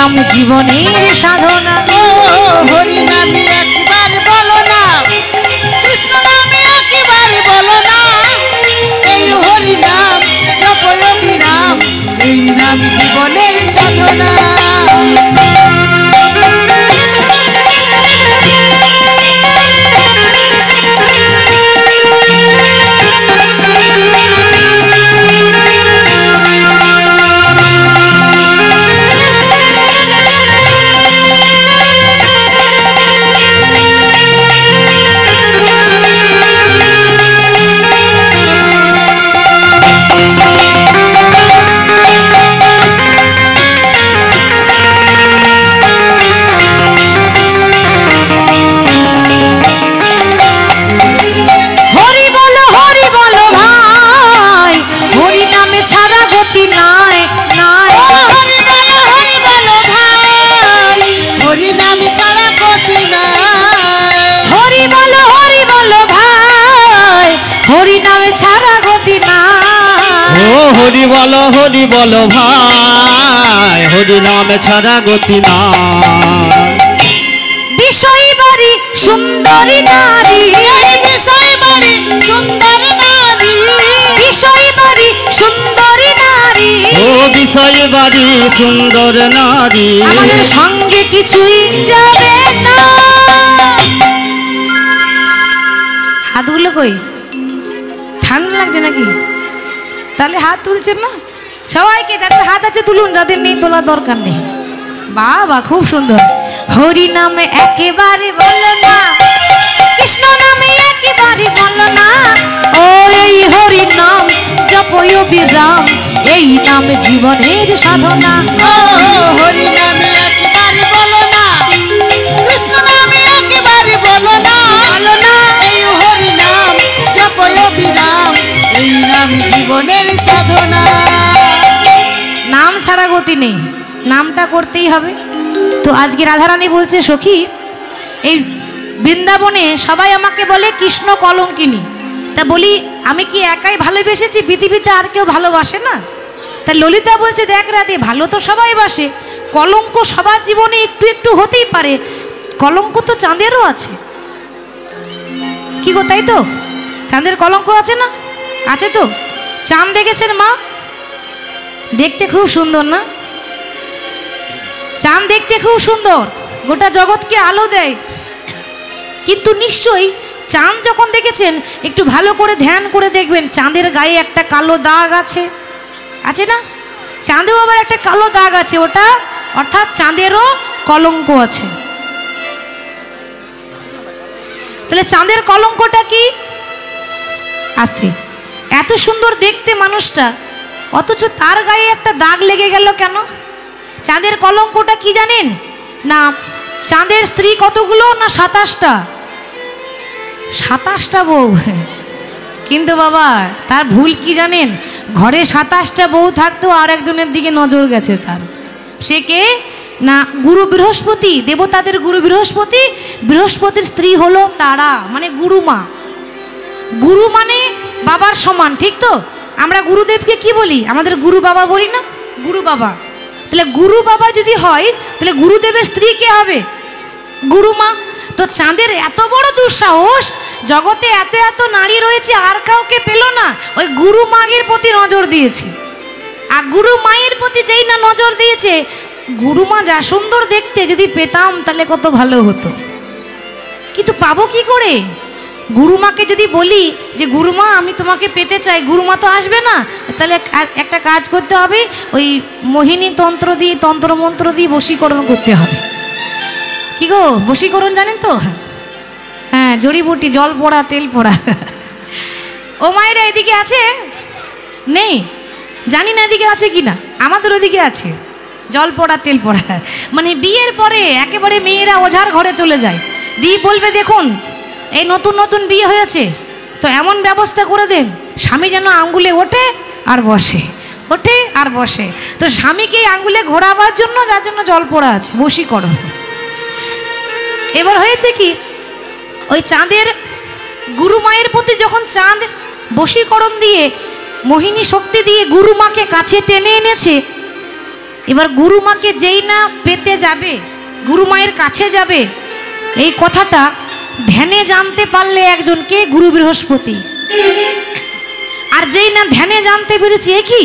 নাম জীবনের সাধনা। ও হরি নামে একবার বলো না, কৃষ্ণ নামে একবার বলো না, এই হরি নাম জপো বিরাম, এই নাম জীবনের সাধনা। হরি বলো ভাই, হরি নামে ছাড়া গতি নাই। বিষয় বাড়ি সুন্দরী নারী, বিষয় বাড়ি সুন্দর নারী, বিষয় বাড়ি সুন্দরী নারী, ও বিষয় বাড়ি সুন্দর নারী, আমাদের সঙ্গে কিছুই যাবে না। হাতগুলো কই, ঠান্ডা লাগছে নাকি? তাহলে হাত তুলছেন না? সবাইকে যাদের হাত আছে তুলুন, যাদের নেই তোলার দরকার নেই। বাবা খুব সুন্দর। হরি নামে একেবারে বলো না, কৃষ্ণ নামে একেবারে বলো না, ও এই হরি নাম জপো বিরাম, এই নাম জীবনের সাধনা। ও হরি নামে একবার বলো না, কৃষ্ণ নামে একেবারে বলো না, বলো না, এই হরি নাম জপো বিরাম, এই নাম জীবনের সাধনা। নাম ছাড়া গতি নেই, নামটা করতেই হবে। তো আজকে রাধারানী বলছে, সখী এই বৃন্দাবনে সবাই আমাকে বলে কৃষ্ণ কলঙ্কিনী। তা বলি আমি কি একাই ভালোবেসেছি? পৃথিবীতে আর কেউ ভালোবাসে না? তা ললিতা বলছে, দেখ রাধে, ভালো তো সবাই বাসে, কলঙ্ক সবার জীবনে একটু একটু হতেই পারে, কলঙ্ক তো চাঁদেরও আছে। কি গো, তাই তো? চাঁদের কলঙ্ক আছে না? আছে তো। চাঁদ দেখেছেন মা? দেখতে খুব সুন্দর না? চাঁদ দেখতে খুব সুন্দর, গোটা জগৎকে আলো দেয়। কিন্তু নিশ্চয়ই চাঁদ যখন দেখেছেন, একটু ভালো করে ধ্যান করে দেখবেন, চাঁদের গায়ে একটা কালো দাগ আছে, আছে না? চাঁদেও আবার একটা কালো দাগ আছে, ওটা অর্থাৎ চাঁদেরও কলঙ্ক আছে। তাহলে চাঁদের কলঙ্কটা কি? আস্তে, এত সুন্দর দেখতে মানুষটা, অথচ তার গায়ে একটা দাগ লেগে গেল কেন? চাঁদের কলঙ্কটা কি জানেন না? চাঁদের স্ত্রী কতগুলো না? 27টা। 27টা বউ। কিন্তু বাবা তার ভুল কি জানেন? ঘরে 27টা বউ থাকতেও আর একজনের দিকে নজর গেছে তার। সে কে না? গুরু বৃহস্পতি, দেবতাদের গুরু বৃহস্পতি। বৃহস্পতির স্ত্রী হলো তারা, মানে গুরুমা। গুরু মানে বাবার সমান, ঠিক তো? আমরা গুরুদেবকে কি বলি? আমাদের গুরু বাবা বলি না? গুরু বাবা। তাহলে গুরু বাবা যদি হয়, তাহলে গুরুদেবের স্ত্রী কে হবে? গুরুমা। তো চাঁদের এত বড় দুঃসাহস, জগতে এত এত নারী রয়েছে, আর কাউকে পেল না, ওই গুরু মায়ের প্রতি নজর দিয়েছে। আর গুরু মায়ের প্রতি যেই না নজর দিয়েছে, গুরুমা যা সুন্দর দেখতে, যদি পেতাম তাহলে কত ভালো হতো। কিন্তু পাবো কি করে? গুরুমাকে যদি বলি যে গুরুমা আমি তোমাকে পেতে চাই, গুরুমা তো আসবে না। তাহলে একটা কাজ করতে হবে, ওই মোহিনী তন্ত্র দিয়ে, তন্ত্রমন্ত্র দিয়ে বশীকরণ করতে হবে। কি গো, বশীকরণ জানেন তো? হ্যাঁ, জড়িবুটি, জল পড়া, তেল পড়া। ও মায়েরা এদিকে আছে? নেই, জানি না এদিকে আছে কি না। আমাদের ওদিকে আছে, জল পড়া, তেল পড়া। মানে বিয়ের পরে একেবারে মেয়েরা ওঝার ঘরে চলে যায়, দিয়ে বলবে দেখুন এই নতুন নতুন বিয়ে হয়েছে, তো এমন ব্যবস্থা করে দেন স্বামী যেন আঙ্গুলে ওঠে আর বসে, ওঠে আর বসে। তো স্বামীকে আঙ্গুলে ঘোরাবার জন্য, যার জন্য জল পড়া আছে, বশীকরণ। এবার হয়েছে কি, ওই চাঁদের গুরু মায়ের প্রতি যখন চাঁদ বশীকরণ দিয়ে, মোহিনী শক্তি দিয়ে গুরু মাকে কাছে টেনে এনেছে, এবার গুরুমাকে যেই না পেতে যাবে, গুরুমায়ের কাছে যাবে, এই কথাটা ধ্যানে জানতে পারলে একজনকে গুরু বৃহস্পতি। আর যেই না ধ্যানে জানতে পেরেছি এ কি,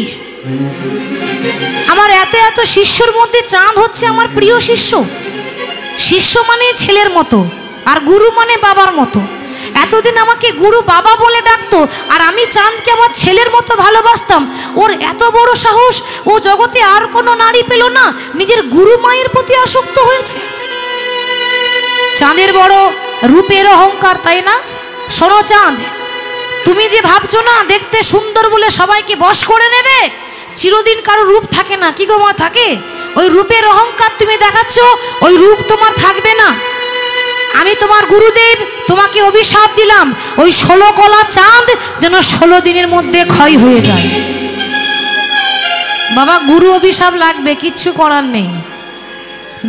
আমার এত এত শিষ্যর মধ্যে চাঁদ হচ্ছে আমার প্রিয় শিষ্য। শিষ্য মানে ছেলের মতো, আর গুরু মানে বাবার মতো। এতদিন আমাকে গুরু বাবা বলে ডাকতো, আর আমি চাঁদকে আমার ছেলের মতো ভালোবাসতাম। ওর এত বড় সাহস, ও জগতে আর কোনো নারী পেল না, নিজের গুরু মায়ের প্রতি আসক্ত হয়েছে। চাঁদের বড় রূপের অহংকার, তাই না? শোনো চাঁদ, তুমি যে ভাবছো না দেখতে সুন্দর বলে সবাইকে বশ করে নেবে, চিরদিন কারো রূপ থাকে না। কি গো মা, থাকে? ওই রূপের অহংকার তুমি দেখাচ্ছ, ওই রূপ তোমার থাকবে না। আমি তোমার গুরুদেব, তোমাকে অভিশাপ দিলাম, ওই 16 কলা চাঁদ যেন 16 দিনের মধ্যে ক্ষয় হয়ে যায়। বাবা, গুরু অভিশাপ লাগবে, কিচ্ছু করার নেই।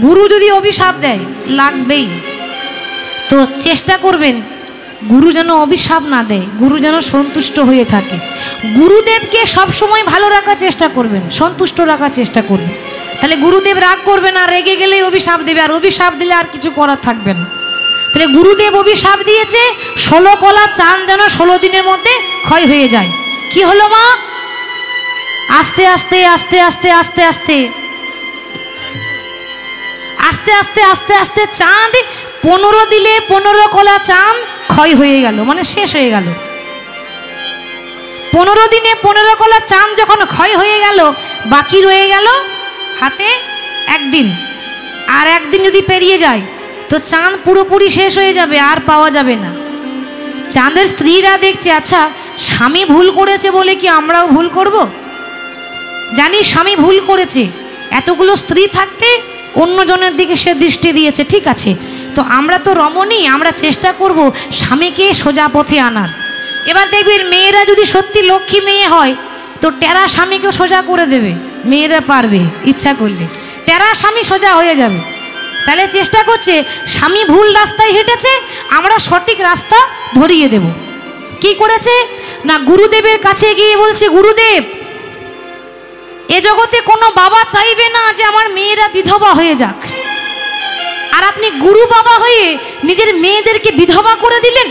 গুরু যদি অভিশাপ দেয় লাগবেই। তো চেষ্টা করবেন গুরু যেন অভিশাপ না দেয়, গুরু যেন সন্তুষ্ট হয়ে থাকে। গুরুদেবকে সবসময় ভালো রাখার চেষ্টা করবেন, সন্তুষ্ট রাখার চেষ্টা করবেন। তাহলে গুরুদেব রাগ করবে না, রেগে গেলেই অভিশাপ দেবে, আর অভিশাপ দিলে আর কিছু করার থাকবে না। তাহলে গুরুদেব অভিশাপ দিয়েছে 16 কলা চাঁদ যেন 16 দিনের মধ্যে ক্ষয় হয়ে যায়। কি হলো মা? আস্তে আস্তে আস্তে আস্তে আস্তে আস্তে আস্তে আস্তে আস্তে আস্তে চাঁদ 15 দিলে 15 কলা চাঁদ ক্ষয় হয়ে গেল, মানে শেষ হয়ে গেল। 15 দিনে 15 কলা চাঁদ যখন ক্ষয় হয়ে গেল, বাকি রয়ে গেল হাতে একদিন। আর একদিন যদি পেরিয়ে যায় তো চাঁদ পুরোপুরি শেষ হয়ে যাবে, আর পাওয়া যাবে না। চাঁদের স্ত্রীরা দেখছে, আচ্ছা স্বামী ভুল করেছে বলে কি আমরাও ভুল করব? জানি স্বামী ভুল করেছে, এতগুলো স্ত্রী থাকতে অন্যজনের দিকে সে দৃষ্টি দিয়েছে, ঠিক আছে, তো আমরা তো রমণী, আমরা চেষ্টা করব স্বামীকে সোজা পথে আনার। এবার দেখবেন মেয়েরা যদি সত্যি লক্ষ্মী মেয়ে হয় তো টেরা স্বামীকেও সোজা করে দেবে, মেয়েরা পারবে ইচ্ছা করলে, টেরা স্বামী সোজা হয়ে যাবে। তাহলে চেষ্টা করছে স্বামী ভুল রাস্তায় হেঁটেছে, আমরা সঠিক রাস্তা ধরিয়ে দেব। কি করেছে না, গুরুদেবের কাছে গিয়ে বলছে, গুরুদেব এ জগতে কোনো বাবা চাইবে না যে আমার মেয়েরা বিধবা হয়ে যাক, আর আপনি গুরু বাবা হয়ে নিজের মেয়েদেরকে বিধবা করে দিলেন।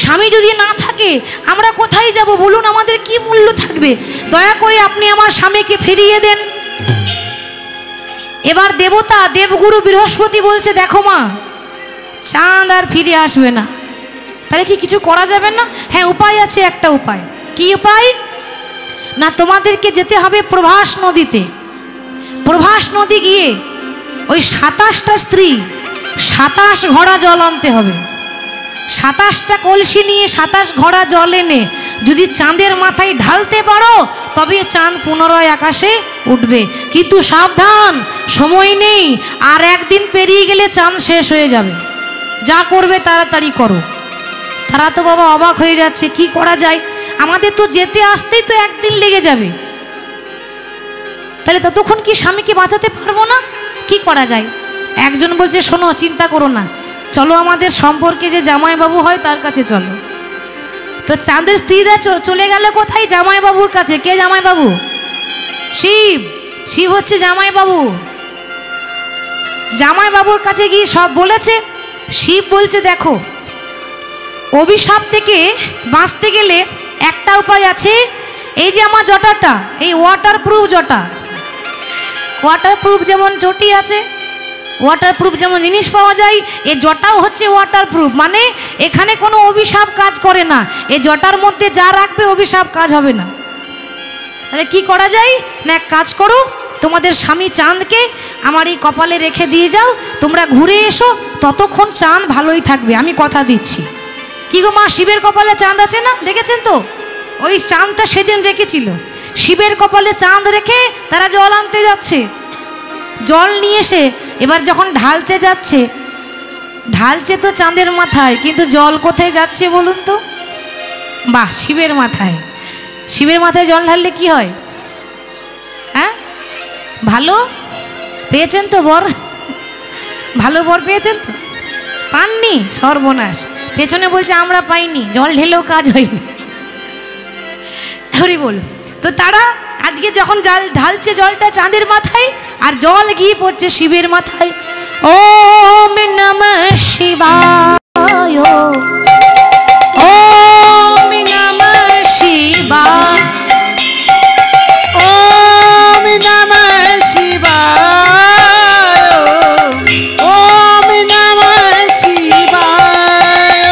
স্বামী যদি না থাকে আমরা কোথায় যাব বলুন, আমাদের কি মূল্য থাকবে? দয়া করে আপনি আমার স্বামীকে ফিরিয়ে দেন। এবার দেবতা দেবগুরু বৃহস্পতি বলছে, দেখো মা, চাঁদ আর ফিরে আসবে না, তাহলে কি কিছু করা যাবে না? হ্যাঁ, উপায় আছে, একটা উপায়। কি উপায় না, তোমাদেরকে যেতে হবে প্রভাস নদীতে। প্রভাস নদী গিয়ে ওই 27টা স্ত্রী 27 ঘড়া জল আনতে হবে। 27টা কলসি নিয়ে 27 ঘড়া জল এনে যদি চাঁদের মাথায় ঢালতে পারো তবে চাঁদ পুনরায় আকাশে উঠবে। কিন্তু সাবধান, সময় নেই, আর একদিন পেরিয়ে গেলে চাঁদ শেষ হয়ে যাবে। যা করবে তাড়াতাড়ি করো। তারা তো বাবা অবাক হয়ে যাচ্ছে, কি করা যায়? আমাদের তো যেতে আসতেই তো একদিন লেগে যাবে, তাহলে ততক্ষণ কি স্বামীকে বাঁচাতে পারবো না? কি করা যায়? একজন বলছে, শোনো, চিন্তা করো না, চলো আমাদের সম্পর্কে যে জামাইবাবু হয় তার কাছে চলো। তো চাঁদের স্ত্রীরা চলে গেল কোথায়? জামাইবাবুর কাছে। কে জামাইবাবু? শিব। শিব হচ্ছে জামাইবাবু। জামাইবাবুর কাছে গিয়ে সব বলেছে। শিব বলছে, দেখো, অভিশাপ থেকে বাঁচতে গেলে একটা উপায় আছে। এই যে আমার জটাটা, এই ওয়াটারপ্রুফ জটা, ওয়াটারপ্রুফ যেমন চটি আছে, ওয়াটারপ্রুফ যেমন জিনিস পাওয়া যায়, এই জটাও হচ্ছে ওয়াটারপ্রুফ, মানে এখানে কোনো অভিশাপ কাজ করে না। এই জটার মধ্যে যা রাখবে অভিশাপ কাজ হবে না। তাহলে কি করা যায় না, এক কাজ করো, তোমাদের স্বামী চাঁদকে আমার এই কপালে রেখে দিয়ে যাও, তোমরা ঘুরে এসো, ততক্ষণ চাঁদ ভালোই থাকবে, আমি কথা দিচ্ছি। কি গো মা, শিবের কপালে চাঁদ আছে না, দেখেছেন তো? ওই চাঁদটা সেদিন রেখেছিল, শিবের কপালে চাঁদ রেখে তারা জল আনতে যাচ্ছে। জল নিয়ে এসে এবার যখন ঢালতে যাচ্ছে, ঢালছে তো চাঁদের মাথায়, কিন্তু জল কোথায় যাচ্ছে বলুন তো? বাহ, শিবের মাথায়। শিবের মাথায় জল ঢাললে কি হয়? হ্যাঁ, ভালো পেয়েছেন তো বর? ভালো বর পেয়েছেন তো? পাননি? সর্বনাশ। পেছনে বলছে আমরা পাইনি, জল ঢেলেও কাজ হয়নি। হরি বল। তো তারা আজকে যখন ঢালছে জলটা চাঁদের মাথায় আর জল গিয়ে পড়ছে শিবের মাথায়। ওম নমঃ শিবায়, ওম নমঃ শিবায়, ওম নমঃ শিবায়, ওম নমঃ শিবায়,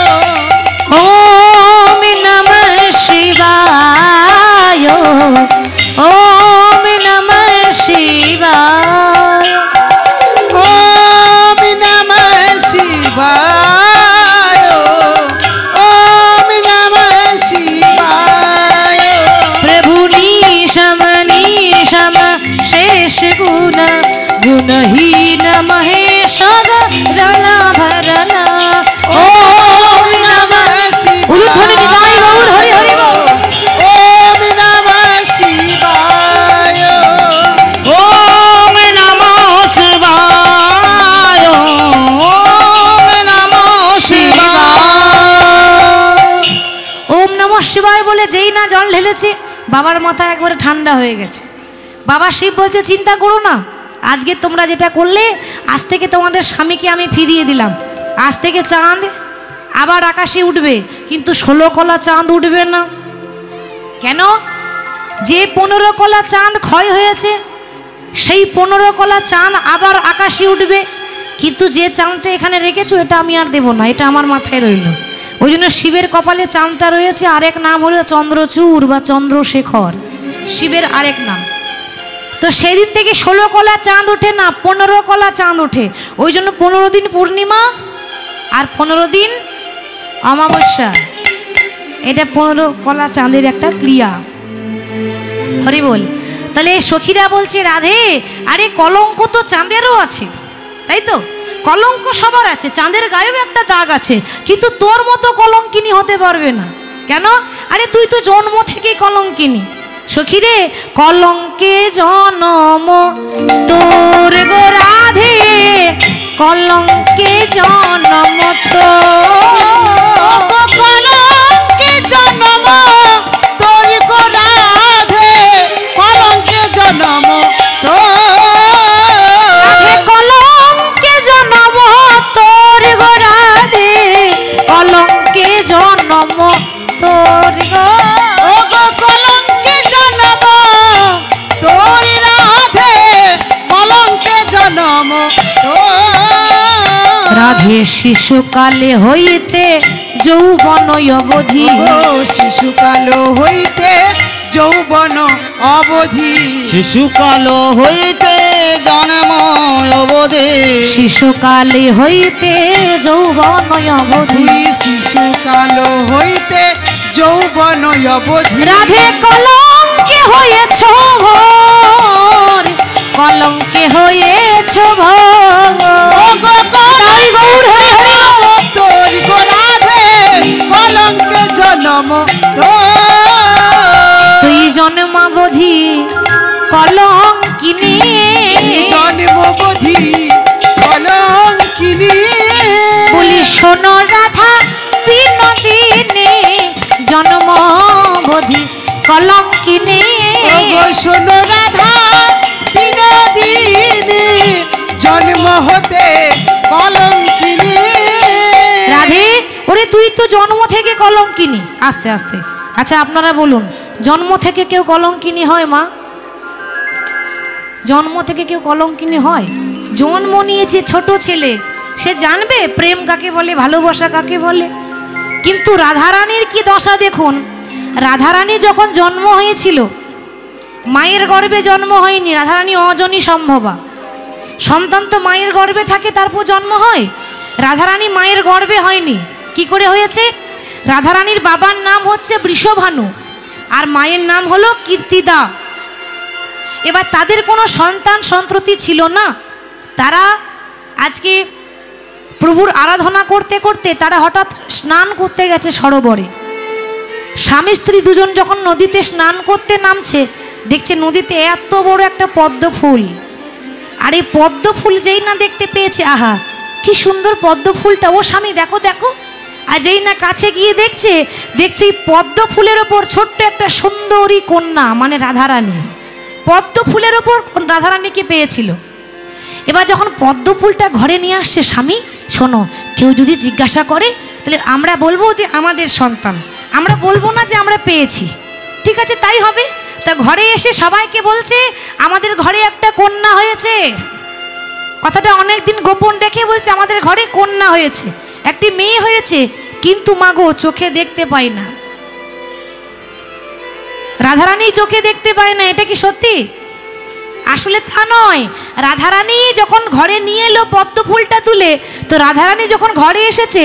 ওম নমঃ শিবায়, ওম নমঃ শিবায়, ওম নমঃ শিবায়, ওম নমঃ শিবায়। প্রভু নিশম নিশম শেষ গুণ গুণহীন মহেশ রলা ভরলা। ওম নমঃ উলুধ্বনি নিতাই গৌর হরি হরি বল। ওম নমঃ শিবায়, ওম নমঃ শিবায়, ওম নমঃ শিবায়। ওম নমঃ শিবায় বলে যেই না জল ঢেলেছে বাবার মাথা একবারে ঠান্ডা হয়ে গেছে। বাবা শিব বলছে চিন্তা করো না, আজকে তোমরা যেটা করলে আজ থেকে তোমাদের স্বামীকে আমি ফিরিয়ে দিলাম। আজ থেকে চাঁদ আবার আকাশে উঠবে, কিন্তু 16 কলা চাঁদ উঠবে না। কেন? যে 15 কলা চাঁদ ক্ষয় হয়েছে সেই 15 কলা চাঁদ আবার আকাশে উঠবে, কিন্তু যে চাঁদটা এখানে রেখেছো এটা আমি আর দেবো না, এটা আমার মাথায় রইল। ওই জন্য শিবের কপালে চাঁদটা রয়েছে, আরেক নাম হলো চন্দ্রচূড় বা চন্দ্রশেখর, শিবের আরেক নাম। তো সেদিন থেকে 16 কলা চাঁদ ওঠে না, 15 কলা চাঁদ ওঠে। ওই জন্য 15 দিন পূর্ণিমা আর 15 দিন অমাবস্যা, এটা 15 কলা চাঁদের একটা ক্রিয়া। হরি বল। তাহলে সখীরা বলছে রাধে আরে কলঙ্ক তো চাঁদেরও আছে, তাই তো? কলঙ্ক সবার আছে, চাঁদের গায়েও একটা দাগ আছে, কিন্তু তোর মতো কলঙ্কিনী হতে পারবে না। কেন? আরে তুই তো জন্ম থেকেই কলঙ্কিনী। সখীরে কলঙ্কে জনম তোর গো রাধে, কলঙ্কে জনম তোর, কলঙ্কে জন্ম তোর গো রাধে, কলঙ্কে জন্ম রাধে কলঙ্কে জনম তোর গো রাধে, কলঙ্কে জনম তোর গো। ও গো কলঙ্কে জন্ম তোর রাধে, কলঙ্কে জন্ম রাধে শিশুকালে হইতে যৌবন অবধি, শিশুকাল হইতে যৌবন অবধি, শিশুকাল হইতে জন্ম অবধি, শিশুকালে হইতে যৌবন অবধি, শিশুকাল হইতে যৌবন অবধি। রাধে কলঙ্কে হয়েছ ভোর, কলঙ্কে হয়েছ ভোর। তাই গৌর হরি হরি বল। তোর গো রাধে, কলঙ্কে জন্ম তুই জন্মাবধি কলঙ্কিনী, জন্মবধি কলঙ্কিনী। বলি শোনো রাধা বিনোদিনী, জন্মাবধি কলঙ্কিনী। ওগো শোনো রাধা বিনোদিনী, জন্ম হতে কলঙ্কিনী। রাধে ওরে তুই তো জন্ম থেকে কলঙ্কিনী। আস্তে আস্তে, আচ্ছা আপনারা বলুন, জন্ম থেকে কেউ কলঙ্কিনী হয় মা? জন্ম থেকে কেউ কলঙ্কিনী হয়? জন্ম নিয়েছে ছোট ছেলে, সে জানবে প্রেম কাকে বলে, ভালোবাসা কাকে বলে। কিন্তু রাধারানীর কি দশা দেখুন। রাধারানী যখন জন্ম হয়েছিল মায়ের গর্ভে জন্ম হয়নি, রাধারানী অজনী সম্ভবা। সন্তান তো মায়ের গর্ভে থাকে তারপর জন্ম হয়, রাধারানী মায়ের গর্ভে হয়নি। কি করে হয়েছে? রাধারানীর বাবার নাম হচ্ছে বৃষভানু আর মায়ের নাম হলো কীর্তিদা। এবার তাদের কোনো সন্তান সন্ততি ছিল না। তারা আজকে প্রভুর আরাধনা করতে করতে তারা হঠাৎ স্নান করতে গেছে সরোবরে। স্বামী স্ত্রী দুজন যখন নদীতে স্নান করতে নামছে, দেখছে নদীতে এত বড় একটা পদ্ম ফুল। আর এই পদ্ম ফুল যেই না দেখতে পেয়েছে, আহা কি সুন্দর পদ্ম ফুলটা, ও স্বামী দেখো দেখো। আর যেই না কাছে গিয়ে দেখছে এই পদ্ম ফুলের ওপর ছোট্ট একটা সুন্দরী কন্যা, মানে রাধারানী। পদ্ম ফুলের ওপর রাধারানীকে পেয়েছিল। এবার যখন পদ্ম ফুলটা ঘরে নিয়ে আসছে, স্বামী শোনো, কেউ যদি জিজ্ঞাসা করে তাহলে আমরা বলবো যে আমাদের সন্তান, আমরা বলবো না যে আমরা পেয়েছি। ঠিক আছে, তাই হবে। তা ঘরে এসে সবাইকে বলছে আমাদের ঘরে একটা কন্যা হয়েছে। কথাটা অনেক দিন গোপন রেখে বলছে আমাদের ঘরে কন্যা হয়েছে, একটি মেয়ে হয়েছে, কিন্তু মাগো চোখে দেখতে পাই না। রাধারানী চোখে দেখতে পায় না, এটা কি সত্যি? আসলে তা নয়। রাধারানী যখন ঘরে নিয়ে এলো পদ্ম ফুলটা তুলে, তো রাধারানী যখন ঘরে এসেছে,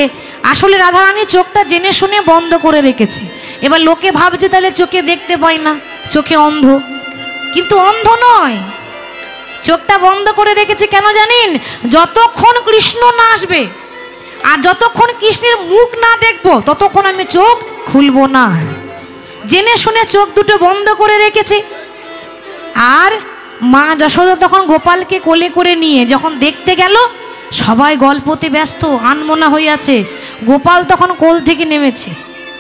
আসলে রাধারানী চোখটা জেনে শুনে বন্ধ করে রেখেছে। এবার লোকে ভাবছে তাহলে চোখে দেখতে পায় না, চোখে অন্ধ। কিন্তু অন্ধ নয়, চোখটা বন্ধ করে রেখেছে কেন জানেন? যতক্ষণ কৃষ্ণ না আসবে আর যতক্ষণ কৃষ্ণের মুখ না দেখবো ততক্ষণ আমি চোখ খুলবো না। জেনে শুনে চোখ দুটো বন্ধ করে রেখেছে। আর মা যশোদা তখন গোপালকে কোলে করে নিয়ে যখন দেখতে গেল, সবাই গল্পতে ব্যস্ত, আনমনা হয়ে আছে। গোপাল তখন কোল থেকে নেমেছে,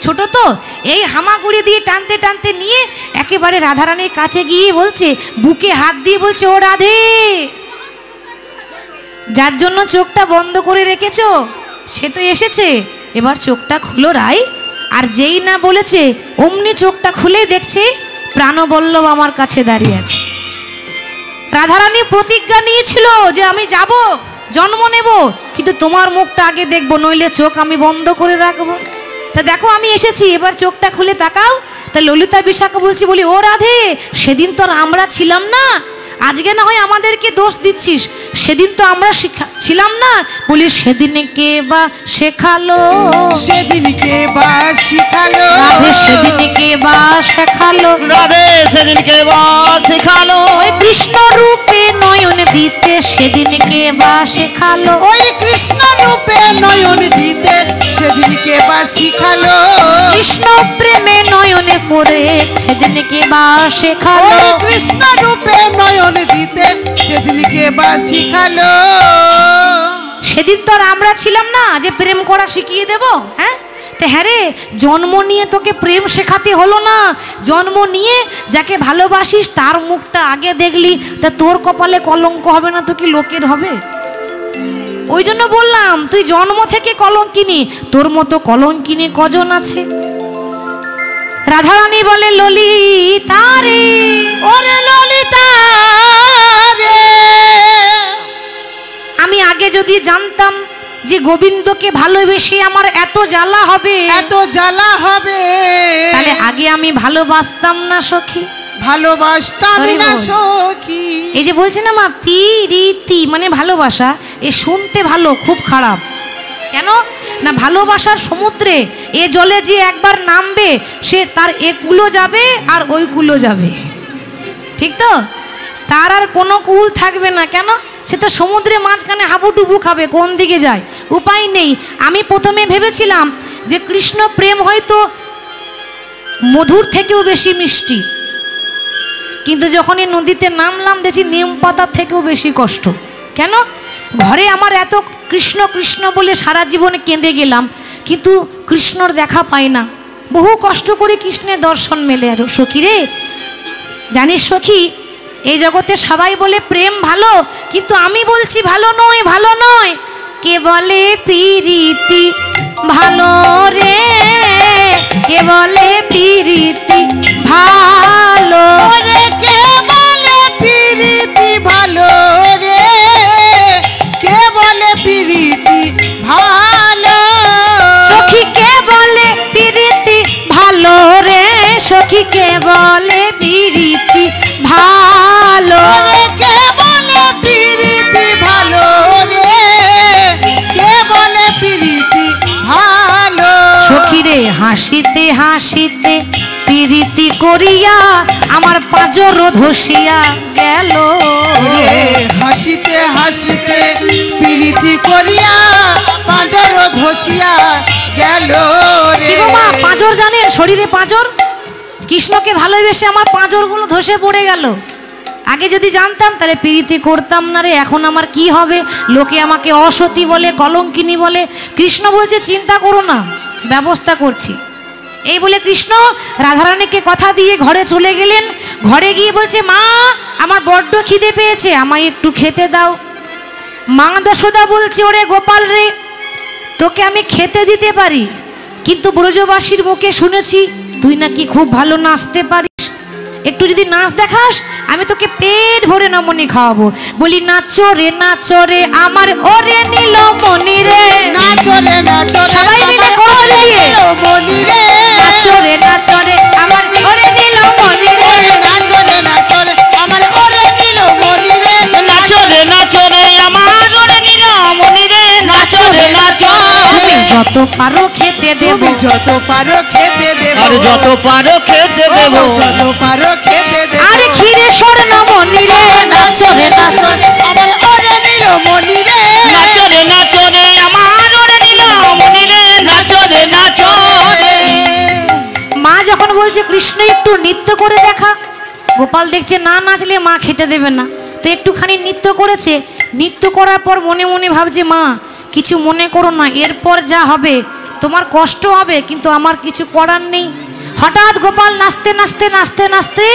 ছোট তো, এই হামাগুড়ি দিয়ে টানতে টানতে নিয়ে একেবারে রাধারানীর কাছে গিয়ে বলছে, বুকে হাত দিয়ে বলছে, ও রাধে, যার জন্য চোখটা বন্ধ করে রেখেছো সে তো এসেছে, এবার চোখটা খুলো রাই। আর যেই না বলেছে অমনি চোখটা খুলে দেখছে প্রাণবল্লভ আমার কাছে দাঁড়িয়ে আছে। রাধারানী প্রতিজ্ঞা নিয়েছিল যে আমি যাব, জন্ম নেব, কিন্তু তোমার মুখটা আগে দেখবো, নইলে চোখ আমি বন্ধ করে রাখবো। তা দেখো আমি এসেছি, এবার চোখটা খুলে তাকাও। তা ললিতা বিশাখা বলছি, বলি ও রাধে, সেদিন তো আর আমরা ছিলাম না, আজকে না হয় আমাদেরকে দোষ দিচ্ছিস, সেদিন তো আমরা ছিলাম না। বলি সেদিন কে বা শেখালো, সেদিন কে বা শিখালো, রাধে সেদিন কে বা শেখালো, রাধে সেদিন কে বা শেখালো, ওই কৃষ্ণ রূপে নয়ন দিতে সেদিন কে বা শেখালো, ওই কৃষ্ণ রূপে নয়ন দিতে সেদিন কে বা শিখালো, কৃষ্ণ প্রেমে নয়নে করে সেদিন কে বা শেখালো, ওই কৃষ্ণ রূপে নয়ন দিতে সেদিন কে বা শিখালো। সেদিন তো আর আমরা ছিলাম না যে প্রেম করা শিখিয়ে দেব। হ্যাঁ, তো হ্যাঁ রে, জন্ম নিয়ে তোকে প্রেম শেখাতে হলো না, জন্ম নিয়ে যাকে ভালোবাসিস তার মুখটা আগে দেখলি, তা তোর কপালে কলঙ্ক হবে না তো কি লোকের হবে? ওই জন্য বললাম তুই জন্ম থেকে কলঙ্কিনী, তোর মতো কলঙ্কিনী কজন আছে? রাধারানী বলে, ললিতা রে, ওরে ললিতা রে, আমি আগে যদি জানতাম যে গোবিন্দকে ভালোবেসে আমার এত জ্বালা হবে, এত জ্বালা হবে, তাহলে আগে আমি ভালোবাসতাম না সখী, ভালোবাসতাম না সখী। এই যে বলছে না মা, প্রীতি মানে ভালোবাসা, এ শুনতে ভালো, খুব খারাপ। কেন না, ভালোবাসার সমুদ্রে এ জলে যে একবার নামবে সে তার এগুলো যাবে আর ওইগুলো যাবে, ঠিক তো, তার আর কোনো কুল থাকবে না। কেন, সে তো সমুদ্রে মাঝখানে হাবুডুবু খাবে, কোন দিকে যায় উপায় নেই। আমি প্রথমে ভেবেছিলাম যে কৃষ্ণ প্রেম হয়তো মধুর থেকেও বেশি মিষ্টি, কিন্তু যখন এই নদীতে নামলাম দেখছি নিম পাতার থেকেও বেশি কষ্ট। কেন, ঘরে আমার এত কৃষ্ণ কৃষ্ণ বলে সারা জীবনে কেঁদে গেলাম, কিন্তু কৃষ্ণর দেখা পাই না, বহু কষ্ট করে কৃষ্ণের দর্শন মেলে। আর সখী রে, জানিস সখী, এই জগতে সবাই বলে প্রেম ভালো, কিন্তু আমি বলছি ভালো নয়, ভালো নয়। কে বলে প্রীতি ভালো রে, কে বলে প্রীতি ভালো ওরে, কে বলে প্রীতি ভালো রে, কে বলে প্রীতি ভালো, সখী কে বলে প্রীতি ভালো রে, সখী কে বলে প্রীতি ভালো, ওরে কে বলে প্রীতি ভালো রে, কে বলে প্রীতি ভালো। সখী রে, হাসিতে হাসিতে প্রীতি করিয়া আমার পাঁজর ধসিয়া গেল রে, হাসিতে হাসিতে প্রীতি করিয়া পাঁজর ধসিয়া গেল রে। কি গো মা, পাঁজর জানেন, শরীরে পাঁজর, কৃষ্ণকে ভালোবেসে আমার পাঁজরগুলো ধসে পড়ে গেল। আগে যদি জানতাম তাহলে প্রীতি করতাম না রে, এখন আমার কি হবে, লোকে আমাকে অসতী বলে, কলঙ্কিনী বলে। কৃষ্ণ বলছে চিন্তা করো না, ব্যবস্থা করছি। এই বলে কৃষ্ণ রাধারানীকে কথা দিয়ে ঘরে চলে গেলেন। ঘরে গিয়ে বলছে, মা আমার বড্ড খিদে পেয়েছে, আমায় একটু খেতে দাও। মা যশোদা বলছে, ওরে গোপাল রে, তোকে আমি খেতে দিতে পারি, কিন্তু ব্রজবাসীর মুখে শুনেছি তুই নাকি খুব ভালো নাচতে পারিস, একটু যদি নাচ দেখাস আমি তোকে পেট ভরে নমনি খাওয়াবো। বলি, নাচো রে আমার ওরে নীলমণি রে, নাচো রে সবাই মিলে কর দিয়ে, নীলমণি রে, নাচো রে আমার ওরে নীলমণি রে, নাচো রে আমার ওরে নীলমণি রে, নাচো রে আমার ওরে নীলমণি রে, নাচো রে নাচো। তুমি যত পারো খেতে দেব, তুমি যত পারো খেতে দেব, আর যত পারো খেতে দেব, যত পারো খেতে দেব। আর ক্ষীরে স্বর্ণমণি রে, নাচো রে আমার ওরে নীলমণি রে, নাচো রে আমার ওরে নীলমণি রে, নাচো রে নাচো। মা যখন বলছে কৃষ্ণ একটু নৃত্য করে দেখা, গোপাল দেখছে না নাচলে মা খেতে দেবে না, তো একটুখানি নৃত্য করেছে। নৃত্য করার পর মনে মনে ভাবছে, মা কিছু মনে করো না, এরপর যা হবে তোমার কষ্ট হবে, কিন্তু আমার কিছু করার নেই। হঠাৎ গোপাল নাচতে নাচতে নাচতে নাচতে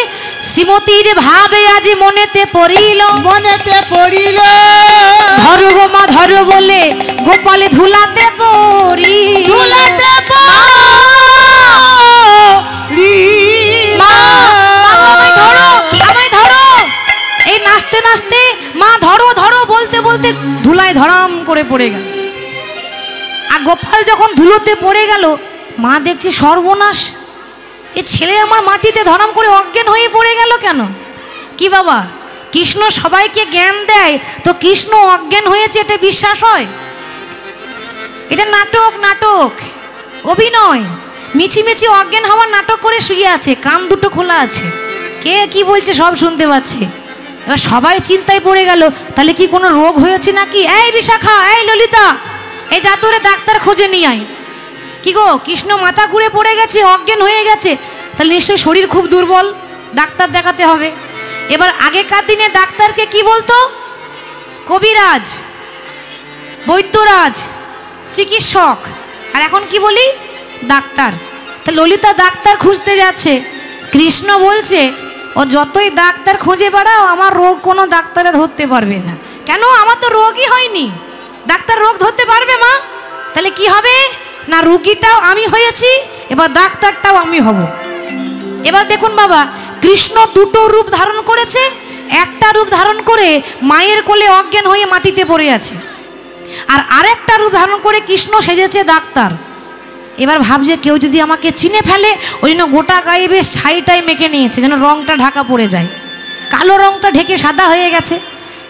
শ্রীমতীর ভাবে আজি মনেতে পড়িল, ধরো গো মা ধরো বলে গোপালে ধুলাতে পড়িল। মা, আমায় ধরো। এই নাচতে নাচতে মা ধরো বলতে বলতে ধুলায় ধরাম করে পড়ে গেল। আর গোপাল যখন ধুলোতে পড়ে গেল, মা দেখছে সর্বনাশ, এ ছেলে আমার মাটিতে ধরাম করে অজ্ঞান হয়ে পড়ে গেল কেন? কি বাবা, কৃষ্ণ সবাইকে জ্ঞান দেয়, তো কৃষ্ণ অজ্ঞান হয়েছে এটা বিশ্বাস হয়? এটা নাটক, অভিনয়। মিছিমিছি অজ্ঞান হওয়ার নাটক করে শুয়ে আছে, কান দুটো খোলা আছে, কে কি বলছে সব শুনতে পাচ্ছে। এবার সবাই চিন্তায় পড়ে গেল, তাহলে কি কোনো রোগ হয়েছে নাকি? এই বিশাখা, এই ললিতা, এই যা তোরে ডাক্তার খোঁজে নিয়ে আয়। কি গো, কৃষ্ণ মাথা ঘুরে পড়ে গেছে, অজ্ঞান হয়ে গেছে, তাহলে নিশ্চয়ই শরীর খুব দুর্বল, ডাক্তার দেখাতে হবে। এবার আগেকার দিনে ডাক্তারকে কি বলতো? কবিরাজ, বৈদ্যরাজ, চিকিৎসক। আর এখন কি বলি? ডাক্তার। তা ললিতা ডাক্তার খুঁজতে যাচ্ছে, কৃষ্ণ বলছে, ও যতই ডাক্তার খুঁজে বেড়াও আমার রোগ কোনো ডাক্তারে ধরতে পারবে না। কেন? আমার তো রোগই হয়নি, ডাক্তার রোগ ধরতে পারবে মা? তাহলে কি হবে না, রুগীটাও আমি হয়েছি, এবার ডাক্তারটাও আমি হব। এবার দেখুন বাবা, কৃষ্ণ দুটো রূপ ধারণ করেছে। একটা রূপ ধারণ করে মায়ের কোলে অজ্ঞান হয়ে মাটিতে পড়ে আছে, আর আরেকটা রূপ ধারণ করে কৃষ্ণ সেজেছে ডাক্তার। এবার ভাবছে কেউ যদি আমাকে চিনে ফেলে, ওই জন্য গোটা গায়ে বেশ ছাইটাই মেখে নিয়েছে, যেন রংটা ঢাকা পড়ে যায়, কালো রংটা ঢেকে সাদা হয়ে গেছে।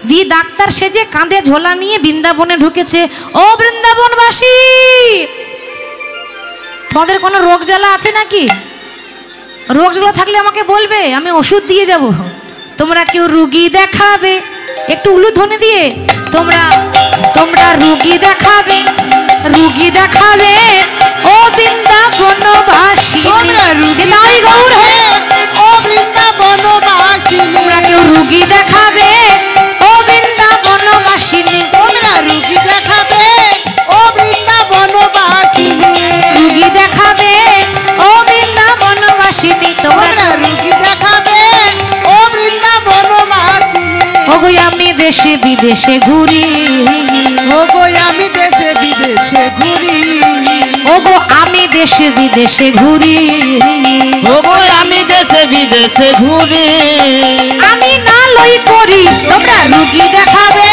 দিয়ে ডাক্তার সেজে কাঁধে ঝোলা নিয়ে বৃন্দাবনে ঢুকেছে। ও বৃন্দাবনবাসী, তোমাদের কোনো রোগ জ্বালা আছে নাকি? রোগ জ্বালা থাকলে আমাকে বলবে, আমি ওষুধ দিয়ে যাব। তোমরা কেউ রুগী দেখাবে? একটু উলুধ্বনি দিয়ে তোমরা রুগী দেখাবে, ও বৃন্দাবনবাসী, নাই গৌর হে, ও বৃন্দাবনবাসী, তোমরা কেউ রুগী দেখাবে, ও বৃন্দাবনবাসিনী, তোমরা রুগী দেখাবে, ও বৃন্দাবনবাসী, রুগী দেখাবে, ও বৃন্দাবনবাসিনী, তোমরা রুগী দেখাবে, ও বৃন্দাবনবাসী। ওগো আমি দেশে বিদেশে ঘুরি, ওগো আমি দেশে বিদেশে ঘুরি, ওগো আমি দেশে বিদেশে ঘুরি, ওগো আমি দেশে বিদেশে ঘুরি, আমি না লই করি, তোমরা রুগী দেখাবে,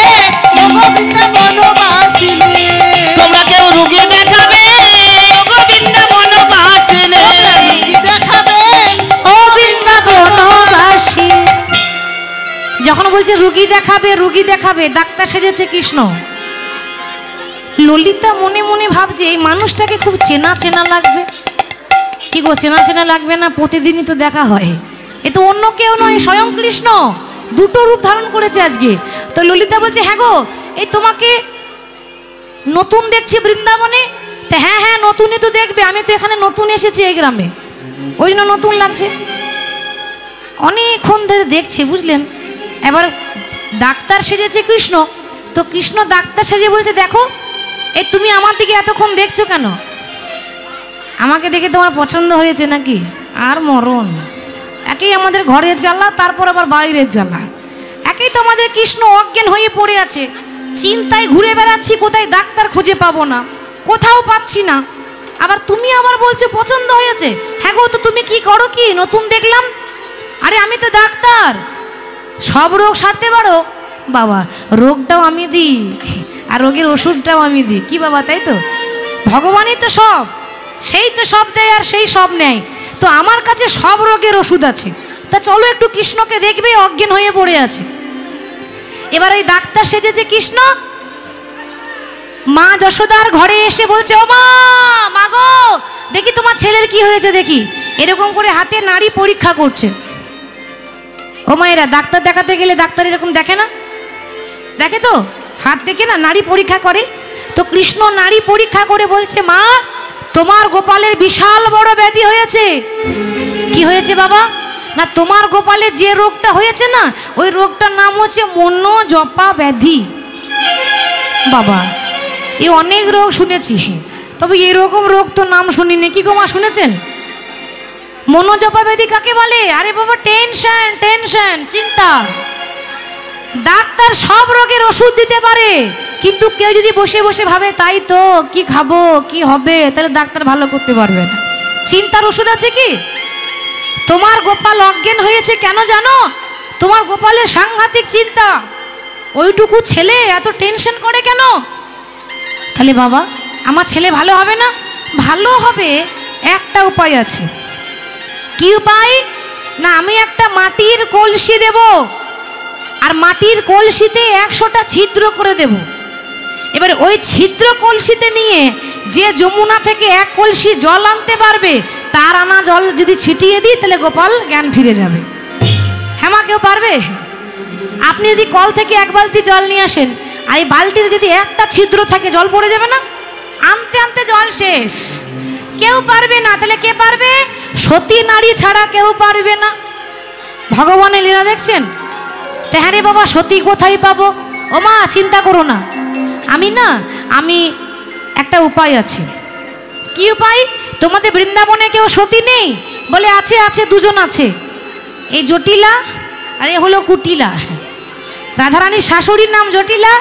ওগো বৃন্দাবনবাসী, তোমরা কেউ রুগী দেখাবে, ওগো বৃন্দাবনবাসিনী, রুগী দেখাবে, ও বৃন্দাবনবাসী। যখন বলছে রুগী দেখাবে, ডাক্তার সেজেছে কৃষ্ণ। ললিতা মনে মনে ভাবছে, এই মানুষটাকে খুব চেনা চেনা লাগছে। কি গো, চেনা চেনা লাগবে না? প্রতিদিনই তো দেখা হয়। এ তো অন্য কেউ নয়, স্বয়ং কৃষ্ণ দুটো রূপ ধারণ করেছে আজকে। তো ললিতা বলছে, হ্যাঁ গো, এই তোমাকে নতুন দেখছি বৃন্দাবনে। তো হ্যাঁ নতুনই তো দেখবে, আমি তো এখানে নতুন এসেছি এই গ্রামে, ওই জন্য নতুন লাগছে। অনেকক্ষণ ধরে দেখছে, বুঝলেন। এবার ডাক্তার সেজেছে কৃষ্ণ, তো কৃষ্ণ ডাক্তার সেজে বলছে, দেখো এই তুমি আমার দিকে এতক্ষণ দেখছো কেন? আমাকে দেখে তোমার পছন্দ হয়েছে নাকি? আর মরণ, একেই আমাদের ঘরের জ্বালা, তারপর আবার বাইরের জ্বালা। একেই তো আমাদের কৃষ্ণ অজ্ঞান হয়ে পড়ে আছে, চিন্তায় ঘুরে বেড়াচ্ছি, কোথায় ডাক্তার খুঁজে পাবো না, কোথাও পাচ্ছি না। আবার তুমি আবার বলছো পছন্দ হয়েছে। হ্যাঁ গো, তো তুমি কি করো, কি নতুন দেখলাম? আরে আমি তো ডাক্তার, সব রোগ সারতে পারো। বাবা, রোগটাও আমি দিই আর রোগের ওষুধটাও আমি দিই, কি বাবা, তাই তো? ভগবানই তো সব, সেই তো সব দেয় আর সেই সব নেয়। তো আমার কাছে সব রোগের ওষুধ আছে, তা চলো একটু কৃষ্ণকে দেখবে, অজ্ঞান হয়ে পড়ে আছে। এবার ওই ডাক্তার সেজেছে কৃষ্ণ। মা যশোদার ঘরে এসে বলছে, ও মা, মা গো, দেখি তোমার ছেলের কি হয়েছে দেখি। এরকম করে হাতে নাড়ি পরীক্ষা করছে। ও মায়েরা, ডাক্তার দেখাতে গেলে ডাক্তার এরকম দেখে না? দেখে তো, হাত দেখে না, নাড়ি পরীক্ষা করে। তো কৃষ্ণ নাড়ি পরীক্ষা করে বলছে, মা, তোমার গোপালের বিশাল বড় ব্যাধি হয়েছে। কি হয়েছে বাবা? না, তোমার গোপালের যে রোগটা হয়েছে না, ওই রোগটার নাম হচ্ছে মনোজপা ব্যাধি। বাবা, এই অনেক রোগ শুনেছি, তবে এরকম রোগ তো নাম শুনিনি। কি গো মা, শুনেছেন? মনোজপা ব্যাধি কাকে বলে? আরে বাবা, টেনশন, টেনশন, চিন্তা। ডাক্তার সব রোগের ওষুধ দিতে পারে, কিন্তু কেউ যদি বসে বসে ভাবে তাই তো, কি খাবো, কি হবে, তাহলে ডাক্তার ভালো করতে পারবে না। চিন্তার ওষুধ আছে কি? তোমার গোপাল অজ্ঞান হয়েছে কেন জানো? তোমার গোপালের সাংঘাতিক চিন্তা। ওইটুকু ছেলে এত টেনশন করে কেন? তাহলে বাবা, আমার ছেলে ভালো হবে না? ভালো হবে, একটা উপায় আছে। কি উপায়? না, আমি একটা মাটির কলসি দেব, আর মাটির কলসিতে 100টা ছিদ্র করে দেব। এবারে ওই ছিদ্র কলসিতে নিয়ে যে যমুনা থেকে 1 কলসি জল আনতে পারবে, তার আনা জল যদি ছিটিয়ে দিই, তাহলে গোপাল জ্ঞান ফিরে যাবে। হ্যাঁ মা, কেউ পারবে? আপনি যদি কল থেকে 1 বালতি জল নিয়ে আসেন, আর এই বালতিতে যদি একটা ছিদ্র থাকে, জল পড়ে যাবে না? আনতে আনতে জল শেষ। কেউ পারবে না। তাহলে কে পারবে? সতী নারী ছাড়া কেউ পারবে না। ভগবানের লীলা দেখছেন? তেহারে বাবা, সতী কোথায় পাবো? ও মা, চিন্তা করো না, আমি একটা উপায় আছে। কি উপায়? তোমাদের বৃন্দাবনে কেউ সতী নেই? বলে আছে, আছে, 2 জন আছে। এই জটিলা আর এ হলো কুটিলা। রাধারানীর শাশুড়ির নাম জটিলা,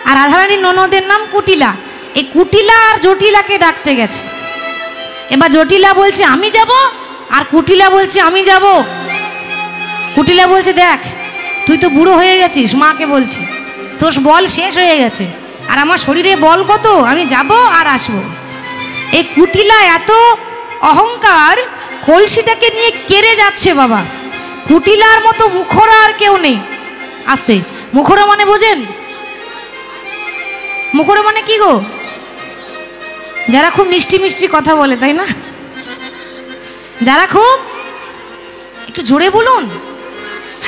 আর রাধারানীর ননদের নাম কুটিলা। এই কুটিলা আর জটিলাকে ডাকতে গেছে। এবার জটিলা বলছে আমি যাব, আর কুটিলা বলছে আমি যাব। কুটিলা বলছে, দেখ, তুই তো বুড়ো হয়ে গেছিস, মাকে বলছি, তোর বল শেষ হয়ে গেছে, আর আমার শরীরে বল কত, আমি যাব আর আসবো। এই কুটিলা এত অহংকার, কলসিটাকে নিয়ে কেড়ে যাচ্ছে বাবা। কুটিলার মতো মুখরা আর কেউ নেই। আস্তে, মুখরা মানে বোঝেন? মুখরা মানে কি গো? যারা খুব মিষ্টি মিষ্টি কথা বলে, তাই না? যারা খুব, একটু জোরে বলুন,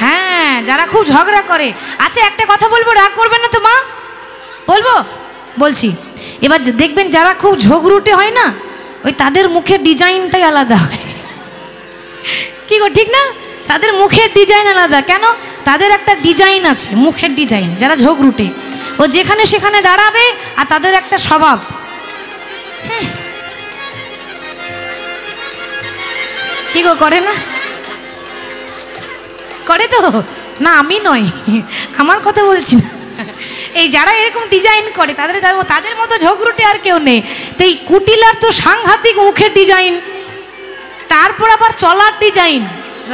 হ্যাঁ, যারা খুব ঝগড়া করে। আচ্ছা, একটা কথা বলবো, রাগ করবেন না তো মা? বলবো, বলছি। এবার দেখবেন যারা খুব ঝগড়ুটে হয় না, ওই তাদের মুখের ডিজাইনটাই আলাদা হয়। কি গো, ঠিক না? তাদের মুখের ডিজাইন আলাদা। কেন? তাদের একটা ডিজাইন আছে, মুখের ডিজাইন। যারা ঝগড়ুটে, ও যেখানে সেখানে দাঁড়াবে, আর তাদের একটা স্বভাব। কি গো, করে না? করে তো না? আমি নয়, আমার কথা বলছি না। এই যারা এরকম ডিজাইন করে, তাদের মতো ঝগড়ুটে আর কেউ নেই। তো এই কুটিলার তো সাংঘাতিক মুখের ডিজাইন, তারপর আবার চলার ডিজাইন।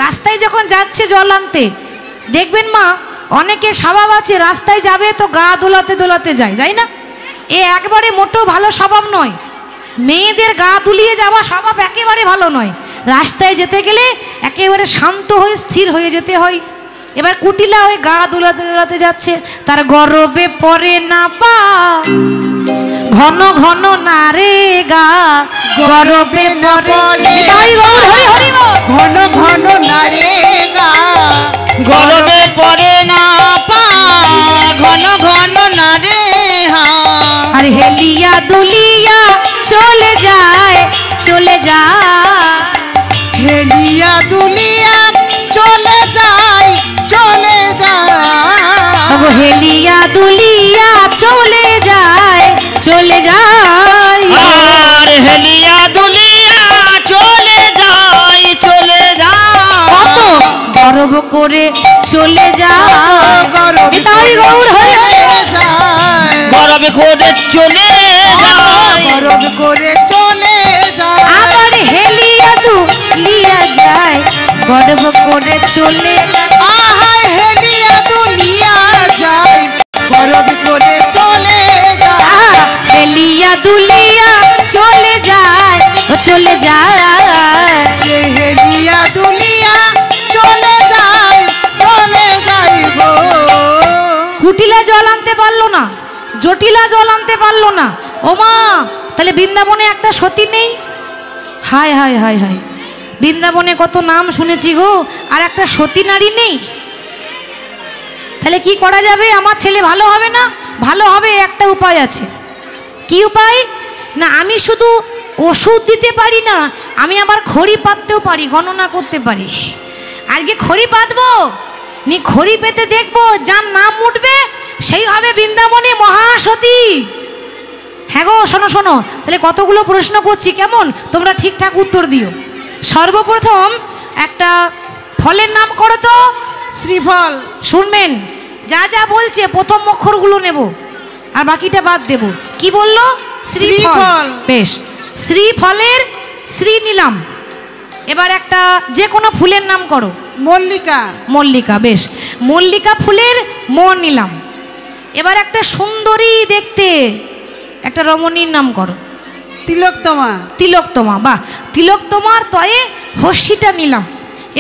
রাস্তায় যখন যাচ্ছে জল আনতে, দেখবেন মা, অনেকের স্বভাব আছে, রাস্তায় যাবে তো গা দোলাতে দোলাতে যায়, যাই না? এ একবারে মোটেও ভালো স্বভাব নয়। মেয়েদের গা তুলিয়ে যাওয়া স্বভাব একেবারে ভালো নয়। রাস্তায় যেতে গেলে একেবারে শান্ত হয়ে স্থির হয়ে যেতে হয়। এবার কুটিলা ওই গা দোলাতে দোলাতে যাচ্ছে, তার গরবে পরে না পা, ঘন ঘন না রে গা, গরবে পরে, ঘন ঘন না রে গা, গরবে পড়ে না পা, ঘন ঘন না রে হা। আর হেলিয়া দুলিয়া চলে যায়, চলে যায়, হেলিয়া দুলিয়া চলে যায়, চলে যায়, হেলিয়া দুলিয়া চলে যায়, চলে যায়। আর হেলিয়া দুলিয়া চলে যায়, চলে যায়। কত গর্ব করে চলে যায়। তাই গৌর হরি গরব করে চলে যায়, গরব করে চলে যায়, আবার হেলিয়া দুলিয়া যায়, গর্ব করে চলে যায়। আহায় হেলিয়া দুলিয়া যায়, গরব করে চলে যায়, হেলিয়া দুলিয়া চলে যায়, ও চলে যায়। সে হেলিয়া দুলিয়া চলে যায়, চলে যায় গো। কুটিলা জল আনতে পারলো না, জটিলা জল আনতে পারলো না। ও মা, তাহলে বৃন্দাবনে একটা সতী নেই? হায় হায় হায় হায়, বৃন্দাবনে কত নাম শুনেছি গো, আর একটা সতী নারী নেই। তাহলে কি করা যাবে? আমার ছেলে ভালো হবে না? ভালো হবে, একটা উপায় আছে। কি উপায়? না আমি শুধু ওষুধ দিতে পারি না, আমি আবার খড়ি পাততেও পারি, গণনা করতে পারি। আজকে খড়ি পাতবো, নি খড়ি পেতে দেখবো, যার নাম উঠবে সেই হবে বৃন্দাবনে মহাসতী। হ্যাঁ গো, শোনো শোনো, তাহলে কতগুলো প্রশ্ন করছি, কেমন? তোমরা ঠিকঠাক উত্তর দিও। সর্বপ্রথম একটা ফলের নাম করো তো। শ্রীফল। শুনবেন, যা যা বলছে প্রথম অক্ষরগুলো নেব আর বাকিটা বাদ দেব। কি বললো? শ্রীফল। বেশ, শ্রীফলের শ্রী নিলাম। এবার একটা যে কোনো ফুলের নাম করো। মল্লিকা। মল্লিকা। বেশ, মল্লিকা ফুলের ম নিলাম। এবার একটা সুন্দরী দেখতে একটা রমণীর নাম করো। তিলোত্তমা। তিলোত্তমা। বাহ, তিলোত্তমার তয়ে হস্যিটা নিলাম।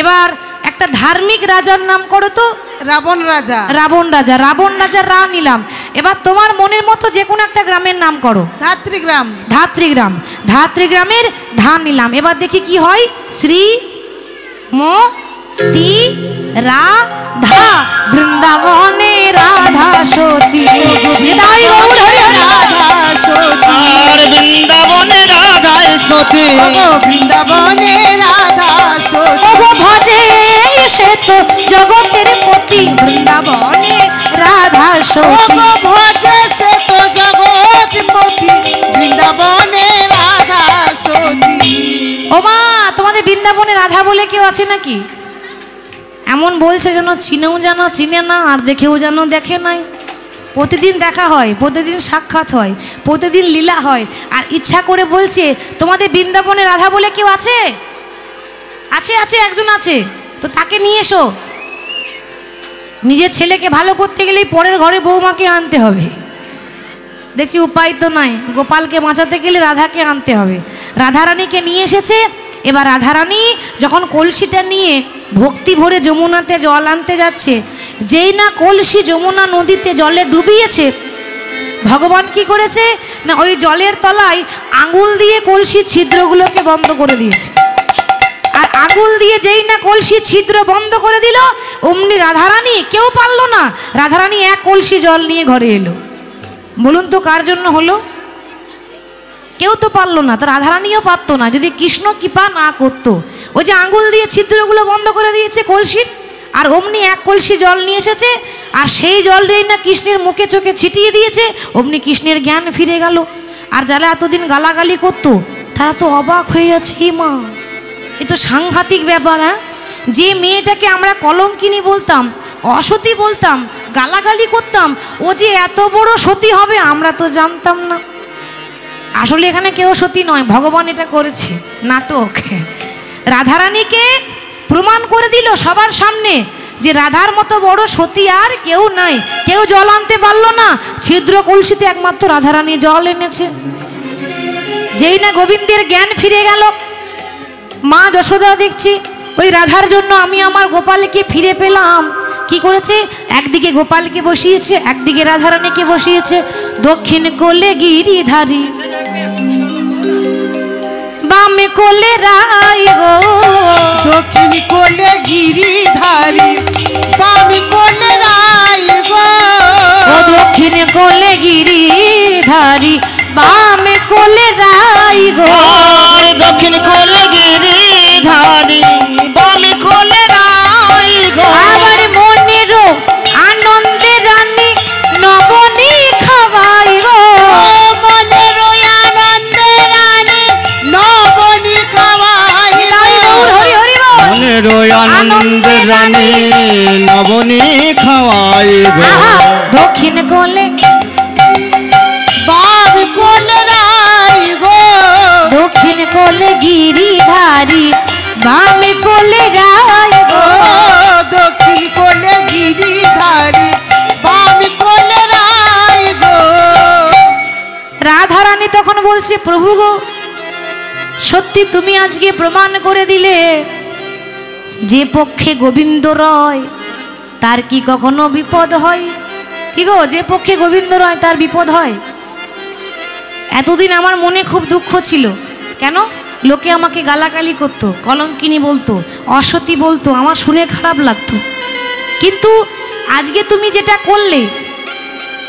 এবার একটা ধার্মিক রাজার নাম করো তো। রাবণ রাজা। রাবণ রাজা। রাবণ রাজার রা নিলাম। এবার তোমার মনের মতো যে কোনো একটা গ্রামের নাম করো। ধাত্রীগ্রাম। ধাত্রীগ্রাম। ধাত্রীগ্রামের ধা নিলাম। এবার দেখি কি হয়। শ্রী ম তি রাধা, বৃন্দাবনে রাধা সতী। তাই গৌর হরি হরি। রাধা সতী। আর বৃন্দাবনে রাধায় সতী, বৃন্দাবনে রাধা সতী। ওগো ভজে সে তো জগতের পতি, বৃন্দাবনে রাধা সতী। ওগো ভজে সে তো জগৎপতি, বৃন্দাবনে রাধা সতী। ও মা, তোমাদের বৃন্দাবনে রাধা বলে কেউ আছে নাকি? এমন বলছে যেন চিনেও যেন চিনে না, আর দেখেও যেন দেখে নাই। প্রতিদিন দেখা হয়, প্রতিদিন সাক্ষাৎ হয়, প্রতিদিন লীলা হয়, আর ইচ্ছা করে বলছে তোমাদের বৃন্দাবনে রাধা বলে কেউ আছে? আছে, আছে, একজন আছে। তো তাকে নিয়ে এসো। নিজের ছেলেকে ভালো করতে গেলেই পরের ঘরে বৌমাকে আনতে হবে। দেখছি উপায় তো নাই, গোপালকে বাঁচাতে গেলে রাধাকে আনতে হবে। রাধারানীকে নিয়ে এসেছে। এবার রাধারানী যখন কলসিটা নিয়ে ভক্তি ভরে যমুনাতে জল আনতে যাচ্ছে, যেই না কলসি যমুনা নদীতে জলে ডুবিয়েছে, ভগবান কি করেছে না ওই জলের তলায় আঙুল দিয়ে কলসির ছিদ্রগুলোকে বন্ধ করে দিয়েছে। আর আঙুল দিয়ে যেই না কলসির ছিদ্র বন্ধ করে দিল, অমনি রাধারানী, কেউ পারল না, রাধারানী এক কলসি জল নিয়ে ঘরে এলো। বলুন তো কার জন্য হলো? কেউ তো পারলো না, তো রাধারানীও পারতো না যদি কৃষ্ণ কৃপা না করতো। ওই যে আঙুল দিয়ে ছিদ্রগুলো বন্ধ করে দিয়েছে কলসির, আর অমনি এক কলসি জল নিয়ে এসেছে, আর সেই জল দিয়ে না কৃষ্ণের মুখে চোখে ছিটিয়ে দিয়েছে, অমনি কৃষ্ণের জ্ঞান ফিরে গেল। আর যারা এতদিন গালাগালি করতো তারা তো অবাক হয়ে যাচ্ছে, মা এ তো সাংঘাতিক ব্যাপার। হ্যাঁ, যে মেয়েটাকে আমরা কলঙ্কিনী বলতাম, অসতী বলতাম, গালাগালি করতাম, ও যে এত বড় সতী হবে আমরা তো জানতাম না। আসলে এখানে কেউ সতী নয়, ভগবান এটা করেছে, নাটক। রাধারানীকে প্রমাণ করে দিল সবার সামনে যে রাধার মতো বড় সতী আর কেউ নাই। কেউ জল আনতে পারলো না, ছিদ্র কলসিতে একমাত্র রাধারানী জল এনেছে। যেই না গোবিন্দের জ্ঞান ফিরে গেল, মা যশোদা দেখছি ওই রাধার জন্য আমি আমার গোপালকে ফিরে পেলাম। কি করেছে? একদিকে গোপালকে বসিয়েছে, একদিকে রাধারানীকে বসিয়েছে। দক্ষিণ কোলে গিরিধারী, বামে কোলে রাই গো। দক্ষিণ কোলে গিরিধারী, বামে কোলে রাই গো। ও দক্ষিণ কোলে গিরিধারী, বামে কোলে রাই গো। আর দক্ষিণ কোলে গিরিধারী, বামে কোলে রাই গো। আমার মনেরও আনন্দে রানী নবনী খাওয়াই গো। মনের আনন্দে রানী নবনী খাওয়াই তাই গৌর হরি হরি বল। মনে আনন্দ রানী নবনী খাওয়াই গো দক্ষিণ কোলে বাম কোলে রাই গো দক্ষিণ কোলে গিরিধারী বাম কোলে রাই গো দক্ষিণ কোলে গিরিধারী বাম কোলে রাই গো। রাধারানী তখন বলছে প্রভু গো সত্যি তুমি আজকে প্রমাণ করে দিলে যে পক্ষে গোবিন্দ রয় তার কি কখনো বিপদ হয়? কি গো, যে পক্ষে গোবিন্দ রয় তার বিপদ হয়? এতদিন আমার মনে খুব দুঃখ ছিল। কেন? লোকে আমাকে গালাগালি করতো, কলঙ্কিনী বলতো, অসতী বলতো, আমার শুনে খারাপ লাগতো। কিন্তু আজকে তুমি যেটা করলে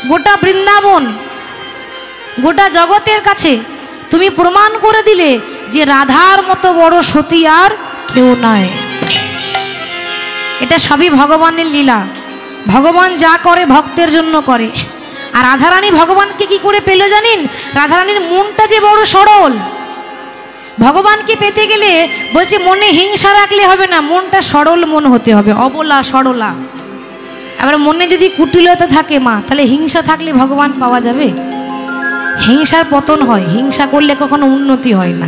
গোটা বৃন্দাবন গোটা জগতের কাছে তুমি প্রমাণ করে দিলে যে রাধার মতো বড় সতী আর কেউ নয়। এটা সবই ভগবানের লীলা। ভগবান যা করে ভক্তের জন্য করে। আর রাধারানী ভগবানকে কি করে পেল জানেন? রাধারানীর মনটা যে বড় সরল। ভগবানকে পেতে গেলে বলছে মনে হিংসা রাখলে হবে না, মনটা সরল মন হতে হবে, অবলা সরলা। আবার মনে যদি কুটিলতা থাকে মা, তাহলে হিংসা থাকলে ভগবান পাওয়া যাবে? হিংসার পতন হয়, হিংসা করলে কখনো উন্নতি হয় না।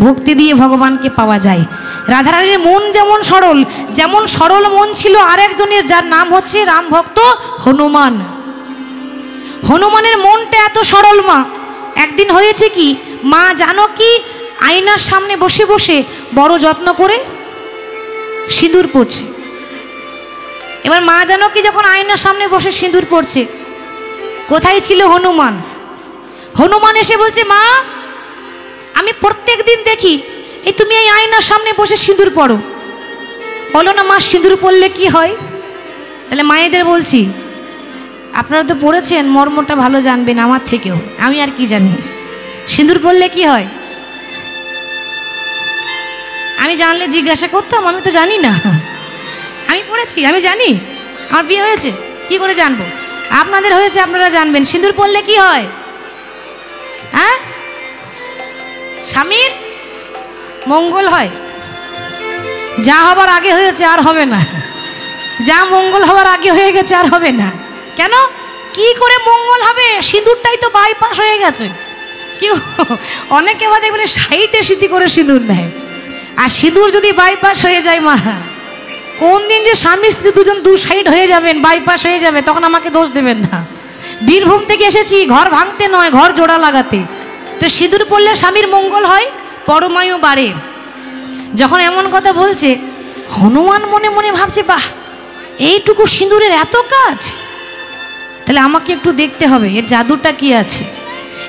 ভক্তি দিয়ে ভগবানকে পাওয়া যায়। রাধারানীর মন যেমন সরল, যেমন সরল মন ছিল আরেকজনের, যার নাম হচ্ছে রাম ভক্ত হনুমান। হনুমানের মনটা এত সরল মা, একদিন হয়েছে কি, মা জানকী আয়নার সামনে বসে বসে বড় যত্ন করে সিঁদুর পড়ছে। এবার মা জানকী যখন আয়নার সামনে বসে সিঁদুর পড়ছে, কোথায় ছিল হনুমান? হনুমান এসে বলছে মা আমি প্রত্যেক দিন দেখি এই তুমি এই আয়নার সামনে বসে সিঁদুর পড়ো। বলো না মা সিঁদুর পড়লে কি হয়? তাহলে মায়েদের বলছি, আপনারা তো পড়েছেন, মর্মটা ভালো জানবেন আমার থেকেও, আমি আর কি জানি। সিঁদুর পড়লে কি হয় আমি জানলে জিজ্ঞাসা করতাম, আমি তো জানি না। আমি পড়েছি, আমি জানি, আমার বিয়ে হয়েছে, কি করে জানবো? আপনাদের হয়েছে, আপনারা জানবেন। সিঁদুর পড়লে কি হয়? হ্যাঁ, স্বামীর মঙ্গল হয়। যা হবার আগে হয়েছে আর হবে না, যা মঙ্গল হবার আগে হয়ে গেছে আর হবে না। কেন? কি করে মঙ্গল হবে? সিঁদুরটাই তো বাইপাস হয়ে গেছে। কি অনেকে বা দেখবেন সাইডে সিদ্ধি করে সিঁদুর নেয়, আর সিঁদুর যদি বাইপাস হয়ে যায় মা, কোন দিন যে স্বামী স্ত্রী দুজন দু সাইড হয়ে যাবেন, বাইপাস হয়ে যাবে, তখন আমাকে দোষ দেবেন না। বীরভূম থেকে এসেছি ঘর ভাঙতে নয়, ঘর জোড়া লাগাতে। তো সিঁদুর পড়লে স্বামীর মঙ্গল হয়, পরমায়ু বাড়ে। যখন এমন কথা বলছে, হনুমান মনে মনে ভাবছে বাহ, এইটুকু সিঁদুরের এত কাজ, তাহলে আমাকে একটু দেখতে হবে এর জাদুটা কি আছে।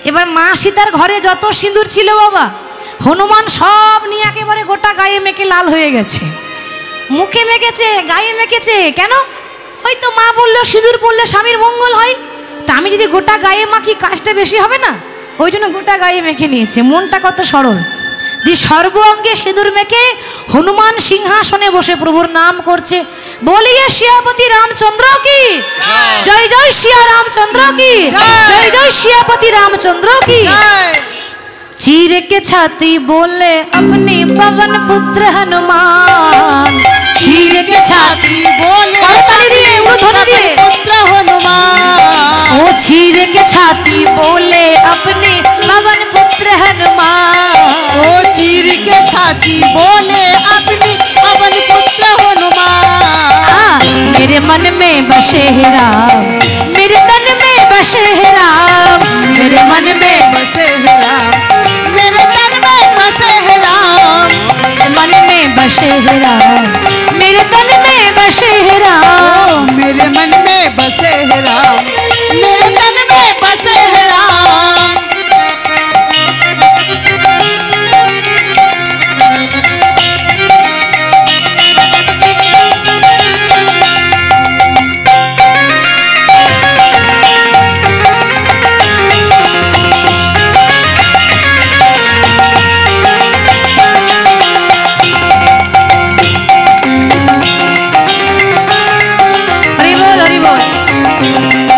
এবার মা সীতার ঘরে যত সিঁদুর ছিল বাবা, হনুমান সব নিয়ে একেবারে গোটা গায়ে মেখে লাল হয়ে গেছে। মুখে মেখেছে, গায়ে মেখেছে। কেন? ওই তো মা বললো সিঁদুর পড়লে স্বামীর মঙ্গল হয়, তা আমি যদি গোটা গায়ে মাখি কাজটা বেশি হবে না? ওই জন্য গোটা গায়ে মেখে নিয়েছে। মনটা কত সরল। সর্ব অঙ্গে সিঁদুর মেখে হনুমান সিংহাসনে বসে প্রভুর নাম করছে, বলিয়ে শিয়াপতি রামচন্দ্র কি জয়, জয় শিয়া রামচন্দ্র কি জয়, জয় শিয়াপতি রামচন্দ্র কি। चीर के छाती बोले अपने पवन पुत्र हनुमान, चीर के छाती बोले पुत्र हनुमान। ओ चीर के छाती बोले अपने पवन पुत्र हनुमान, ओ चीर के छाती बोले अपने पवन पुत्र हनुमान। मेरे मन में बसे है राम, मेरे तन में बसे है राम, मेरे मन में बसे है राम, मेरे तन में बसे है राम, मेरे मन में बसे है राम, मेरे तन में बसे है राम, मेरे मन में बसे है राम, मेरे तन में बसे है राम।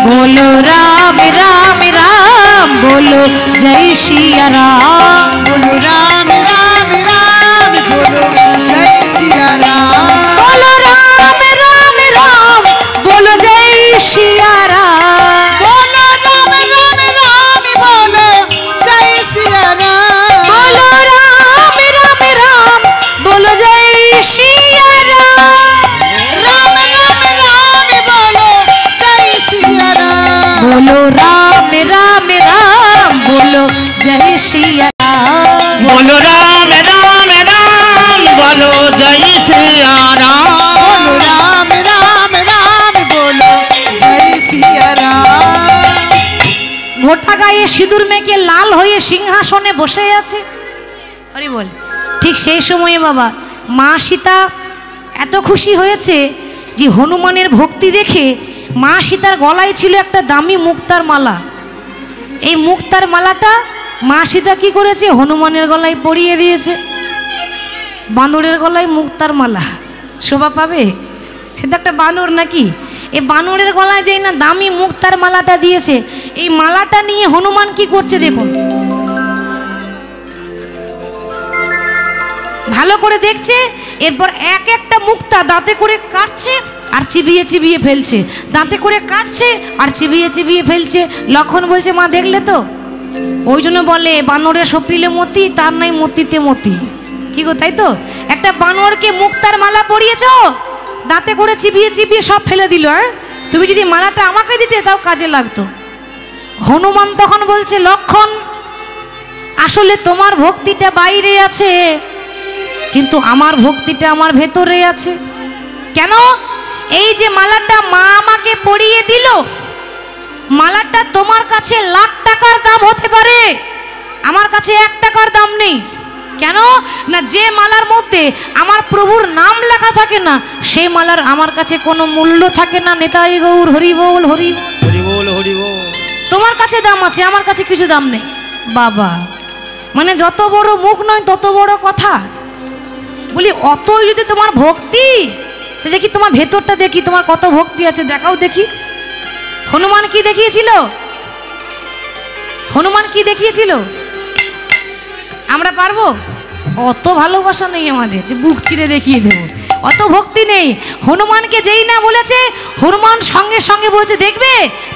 बोलो राम राम राम, बोलो जय सिया राम, बोलो राम राम राम, बोलो जय सिया राम। बोलो राम राम राम बोलो जय सिया राम बोलो राम राम राम बोलो जय सिया राम बोलो राम राम राम बोलो जय सिया राम। মোটা গায়ে সিঁদুর মেখে লাল হয়ে সিংহাসনে বসে আছে। হরি বল। ঠিক সেই সময়ে বাবা মা সীতা এত খুশি হয়েছে যে হনুমানের ভক্তি দেখে মা সীতার গলায় ছিল একটা দামি মুক্তার মালা। এই মুক্তার মালাটা মা সীতা কি করেছে, হনুমানের গলায় পরিয়ে দিয়েছে। বানরের গলায় মুক্তার মালা শোভা পাবে? সে তো একটা বানর নাকি? এই বানরের গলায় যেই না দামি মুক্তার মালাটা দিয়েছে, এই মালাটা নিয়ে হনুমান কি করছে দেখুন, ভালো করে দেখছে। এরপর এক একটা মুক্তা দাঁতে করে কাটছে আর চিবিয়ে চিবিয়ে ফেলছে, দাঁতে করে কাটছে আর চিবিয়ে চিবিয়ে ফেলছে। লক্ষণ বলছে মা দেখলে তো, ওই জন্য বলে বানরে সপিলে মতি তার নাই মতিতে মতি। কি গো, তাই তো? একটা বানরকে মুক্তার মালা পরিয়েছ, দাঁতে করে চিবিয়ে চিবিয়ে সব ফেলে দিল। হ্যাঁ, তুমি যদি মালাটা আমাকে দিতে তাও কাজে লাগতো। হনুমান তখন বলছে লক্ষণ, আসলে তোমার ভক্তিটা বাইরে আছে, কিন্তু আমার ভক্তিটা আমার ভেতরে আছে। কেন? এই যে মালাটা মা আমাকে পরিয়ে দিল, মালাটা তোমার কাছে লাখ টাকার দাম হতে পারে, আমার কাছে 1 টাকার দাম নেই। কেন না, যে মালার মধ্যে আমার প্রভুর নাম লেখা থাকে না, সেই মালার আমার কাছে কোনো মূল্য থাকে না। নেতাই গৌর হরি বল, হরি হরি বল হরি বল। তোমার কাছে দাম আছে, আমার কাছে কিছু দাম নেই। বাবা, মানে যত বড় মুখ নয় তত বড় কথা। বলি অতই যদি তোমার ভক্তি, তো দেখি তোমার ভেতরটা, দেখি তোমার কত ভক্তি আছে, দেখাও দেখি। হনুমান কি দেখিয়েছিল? হনুমান কি দেখিয়েছিল? আমরা পারবো? অত ভালোবাসা নেই আমাদের যে বুক চিরে দেখিয়ে দেবো, অত ভক্তি নেই। হনুমানকে যেই না বলেছে, হনুমান সঙ্গে সঙ্গে বলছে দেখবে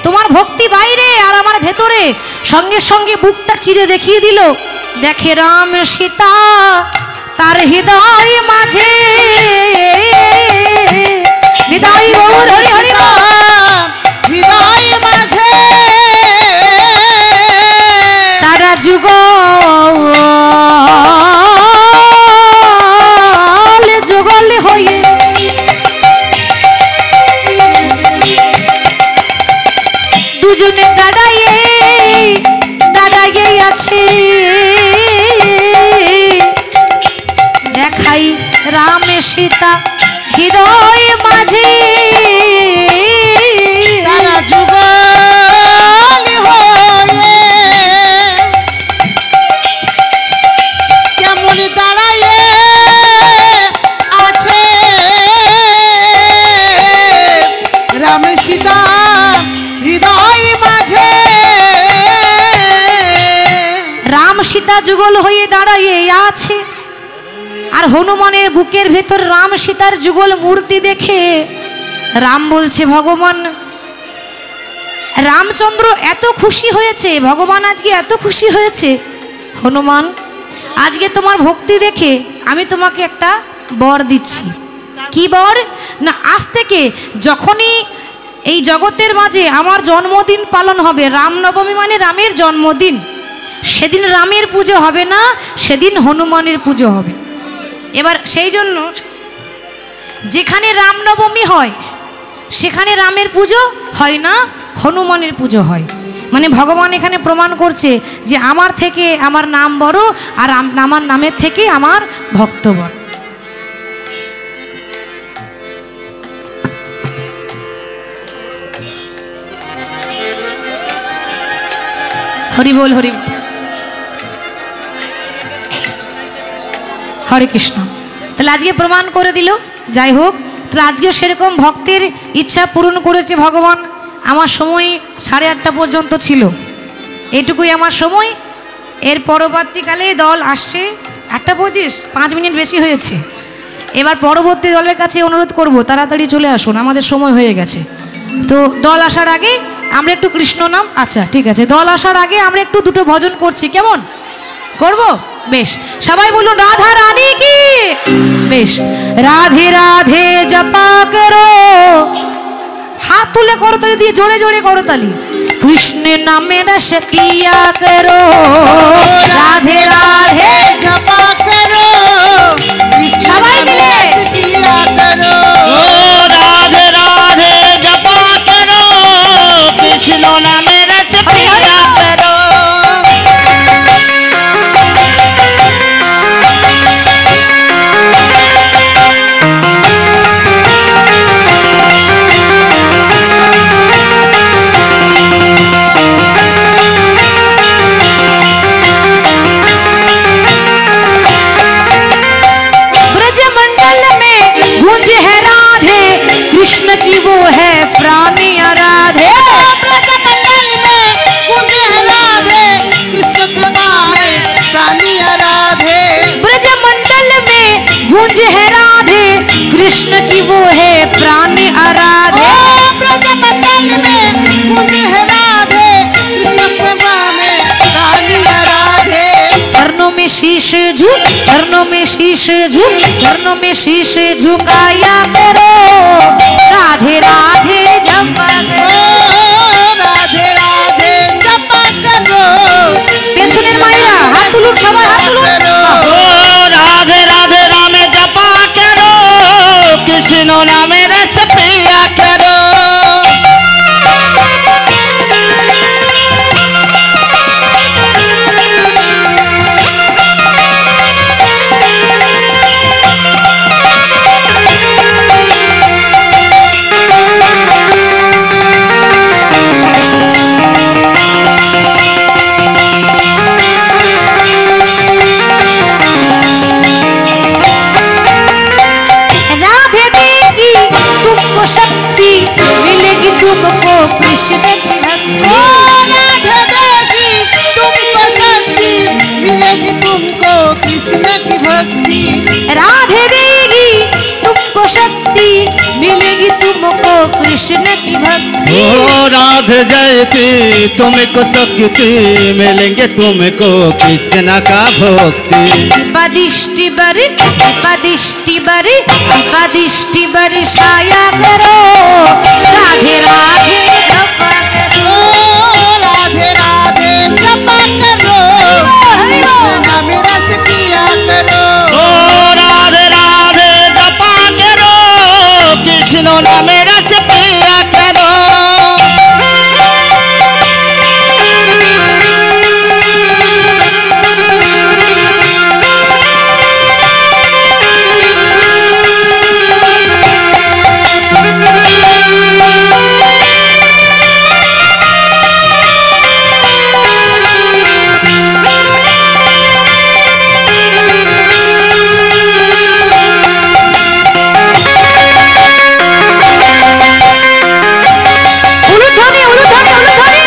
তোমার ভক্তি বাইরে আর আমার ভেতরে। সঙ্গে সঙ্গে বুকটা চিরে দেখিয়ে দিল। দেখে রাম সীতা তার হৃদয় মাঝে, হৃদয় গৌর হরি হরি বল। হৃদয় মাঝে তারা যুগল যুগল হয়ে দুজনে দাঁড়াইয়ে দাঁড়াইয়ে আছে। দেখাই রাম সীতা হৃদয় মাঝে, তারা যুগল হয়ে কেমন দাঁড়াইয়ে আছে। রাম সীতা হৃদয় মাঝে, রাম সীতা যুগল হয়ে দাঁড়াইয়ে আছে। আর হনুমানের বুকের ভেতর রাম সীতার যুগল মূর্তি দেখে রাম বলছে ভগবান, রামচন্দ্র এত খুশি হয়েছে, ভগবান আজকে এত খুশি হয়েছে, হনুমান আজকে তোমার ভক্তি দেখে আমি তোমাকে একটা বর দিচ্ছি। কি বর? না, আজ থেকে যখনই এই জগতের মাঝে আমার জন্মদিন পালন হবে, রামনবমী মানে রামের জন্মদিন, সেদিন রামের পুজো হবে না, সেদিন হনুমানের পুজো হবে। এবার সেই জন্য যেখানে রামনবমী হয় সেখানে রামের পুজো হয় না, হনুমানের পুজো হয়। মানে ভগবান এখানে প্রমাণ করছে যে আমার থেকে আমার নাম বড়, আর আমার নামের থেকে আমার ভক্ত বড়। হরি বল, হরি বল, হরে কৃষ্ণ। তাহলে আজকে প্রমাণ করে দিল। যাই হোক, তাহলে আজকেও সেরকম ভক্তের ইচ্ছা পূরণ করেছে ভগবান। আমার সময় 8:30 পর্যন্ত ছিল, এটুকুই আমার সময়। এর পরবর্তীকালে দল আসছে 8:35, 5 মিনিট বেশি হয়েছে। এবার পরবর্তী দলের কাছে অনুরোধ করব তাড়াতাড়ি চলে আসুন, আমাদের সময় হয়ে গেছে। তো দল আসার আগে আমরা একটু কৃষ্ণ নাম, আচ্ছা ঠিক আছে, দল আসার আগে আমরা একটু দুটো ভজন করছি, কেমন করব? বেশ, সবাই বলুন রাধা রানী কি। বেশ, রাধে রাধে জপা করো, হাত তুলে করতালি দিয়ে জোরে জোরে করতালি। कृष्ण नाम रस पिया करो, राधे राधे जपा करो, कृष्ण सबाई नाम मिले। रस पिया करो। ओ राधे राधे जपा करो, कृष्ण नाम रस पिया करो। ब्रजमंडल में गूंज है राधे, कृष्ण की वो है प्राणी आराधे। ब्रजमंडल में गूंज है राधे, कृष्ण कृपा है प्राणी आराधे। ब्रजमंडल में गूंज है राधे, कृष्ण की वो है प्राणी आराधे। ब्रजमंडल में गूंज है राधे, कृष्ण कृपा में प्राणी आराधे। चरणों में शीश झुक, चरणों में शीश झुक, चरणों में शीश झुकाया करो, राधे राधे जपा करो। राधे राधे जपा करो, পেছনের মায়েরা হাত তুলুন, সবাই হাত তুলুন। ओ राधे राधे नाम जपा करो, कृष्ण नाम रस पिया करो। राधे देगी तुमको शक्ति, मिलेगी तुमको कृष्ण की भक्ति। राधे देगी तुमको शक्ति, मिलेगी तुमको कृष्ण की भक्ति। राधे देगी तुमको शक्ति, मिलेगी तुमको कृष्ण की भक्ति। ओ राधे जयती तुमको शक्ति, मिलेंगे तुमको कृष्ण का भक्ति। पदिष्टि बरसाया करो, राधे राधे जपा करो। राधे राधे जपा करो, कृष्ण नाम रस पिया करो। ओ राधे राधे जपा करो, कृष्ण नाम रस पिया करो। উলুধ্বনি উলুধ্বনি উলুধ্বনি।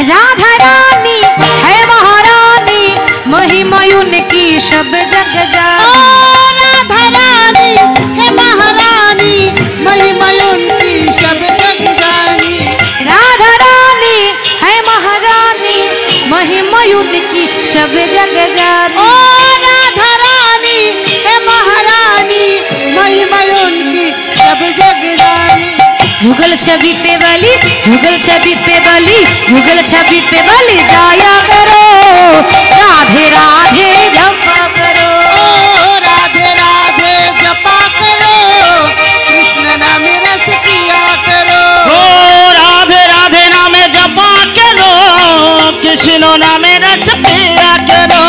राधा रानी है महारानी, महिमा उनकी सब जग जानी। राधा रानी है महारानी, महिमा उनकी सब जग जानी। राधा रानी है महारानी, महिमा उनकी सब जग जानी। राधा रानी है महारानी, महिमा उनकी सब जग जानी। जुगल छवि पे बलि, जुगल छवि पे बलि, जुगल छवि पे बलि जाया करो, राधे राधे जपा करो। राधे राधे जपा करो, कृष्ण नाम रस पिया करो। ओ राधे राधे नाम जपा करो, कृष्ण नाम रस पिया करो।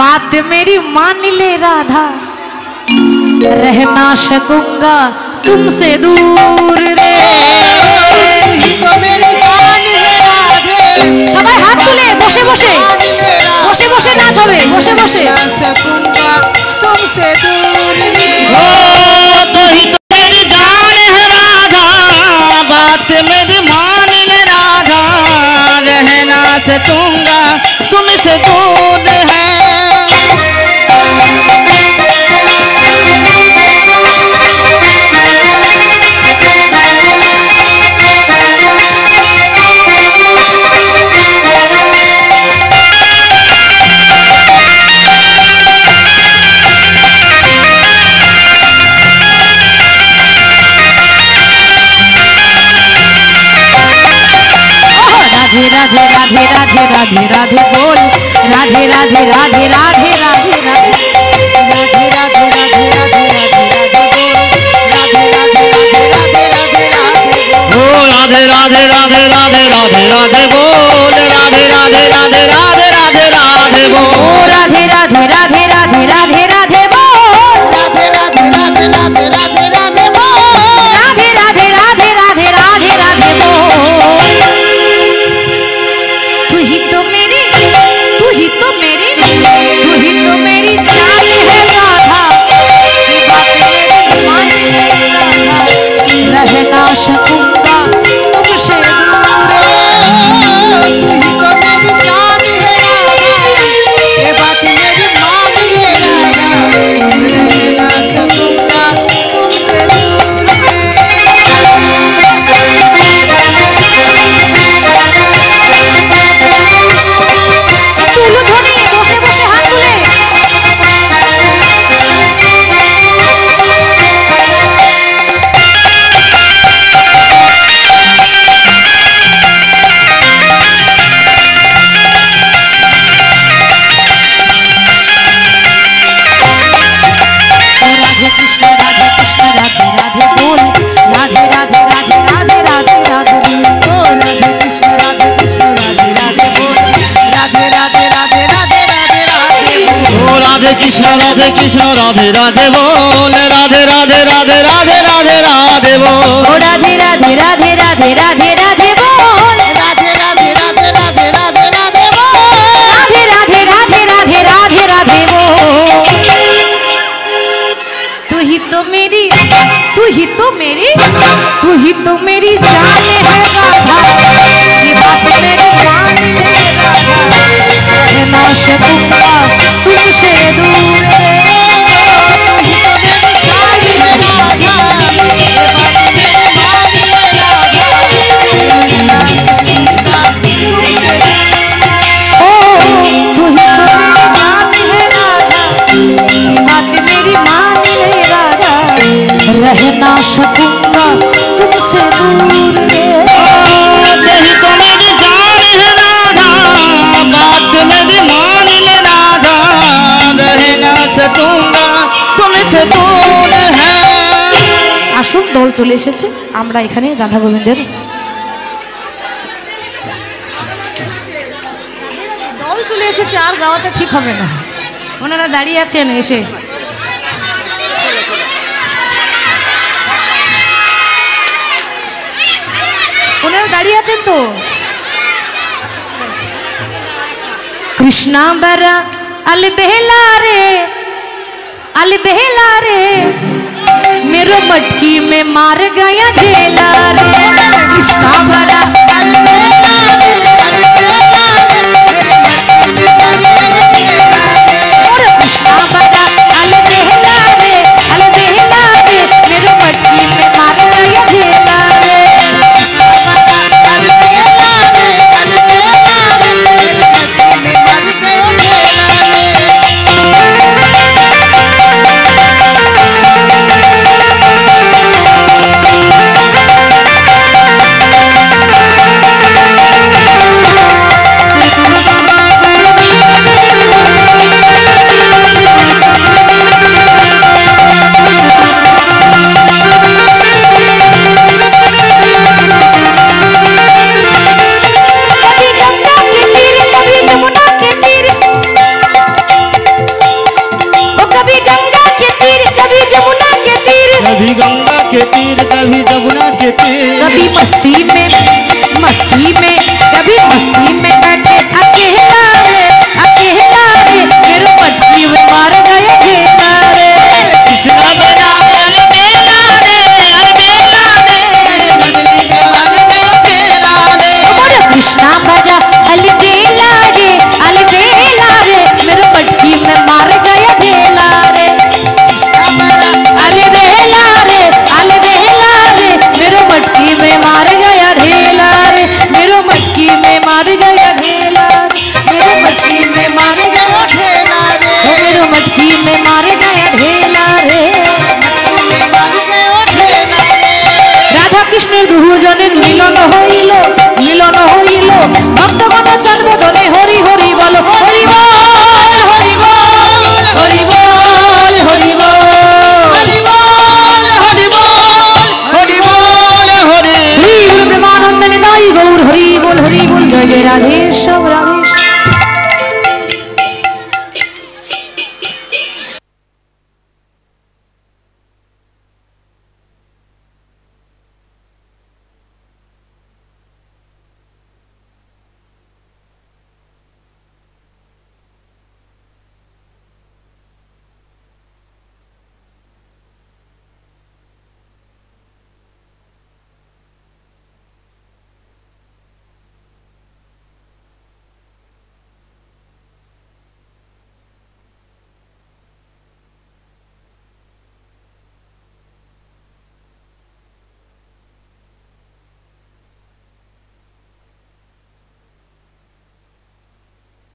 बात मेरी मान ले राधा, रह ना सकूंगा तुमसे दूर रे। तो मेरी जान है राधे, সবাই হাত তুলে বসে বসে বসে বসে নাচ হবে, বসে বসে। सकूंगा तुमसे दूर रे। ओ तो ही तो मेरी जान है राधा, बात मेरी मान ले राधा, रहना सकूंगा तुमसे दूर है। राधे राधे राधे राधे राधे बोल, राधे राधे राधे राधे राधे राधे राधे राधे राधे राधे राधे राधे राधे राधे राधे बोल, राधे राधे राधे राधे राधे राधे बोल, राधे राधे राधे राधे राधे राधे बोल, राधे राधे राधे राधे राधे राधे बोल, राधे राधे राधे राधे राधे राधे बोल। तू ही तो मेरी, तू ही तो मेरी, तू ही तो मेरी जान है राधा, ये बात मेरी मान ले राधा, रह ना सकूंगा तुमसे दूर। तू ही तो मेरी जान है राधा, ये बात मेरी मान ले राधा, रह ना सकूंगा तुमसे दूर रे। তুলো ধরে বসে বসে হাত তুলে। राधे कृष्ण राधे राधे बोल, राधे राधे राधे राधे राधे राधे ओ राधे कृष्ण राधे राधे बोल, राधे राधे राधे राधे राधे राधे बोल। ओ राधे कृष्ण राधे राधे बोल, राधे राधे राधे राधे राधे राधे बोल, ओ राधे राधे राधे राधे राधे राधे बोल, राधे राधे राधे राधे राधे राधे बोल, राधे राधे राधे राधे राधे राधे बोल। तू ही तो मेरी, तू ही तो मेरी, तू ही तो मेरी जान है राधा, ये बात मेरी मान ले राधा, रह ना सकूंगा तुमसे दूर रे। तू ही तो मेरी जान है राधा, ये बात मेरी मान ले राधा, रह ना सकूंगा तुमसे दूर रे। तो ही तो मेरी जान है राधा, बात मेरी मान ले राधा, रहना सकूंगा तुमसे दूर है। আসুন, দল চলে এসেছে, আমরা এখানে রাধা গোবিন্দের দল চলে এসেছে, আর গাওয়াটা ঠিক হবে না। ওনারা দাঁড়িয়ে আছেন, এসে ওনারা দাঁড়িয়ে আছেন তো। কৃষ্ণা বরা আল বেহলা রে, अल बेहला रे मेरो मटकी में मार गया ढेला रे। कृष्णा बड़ा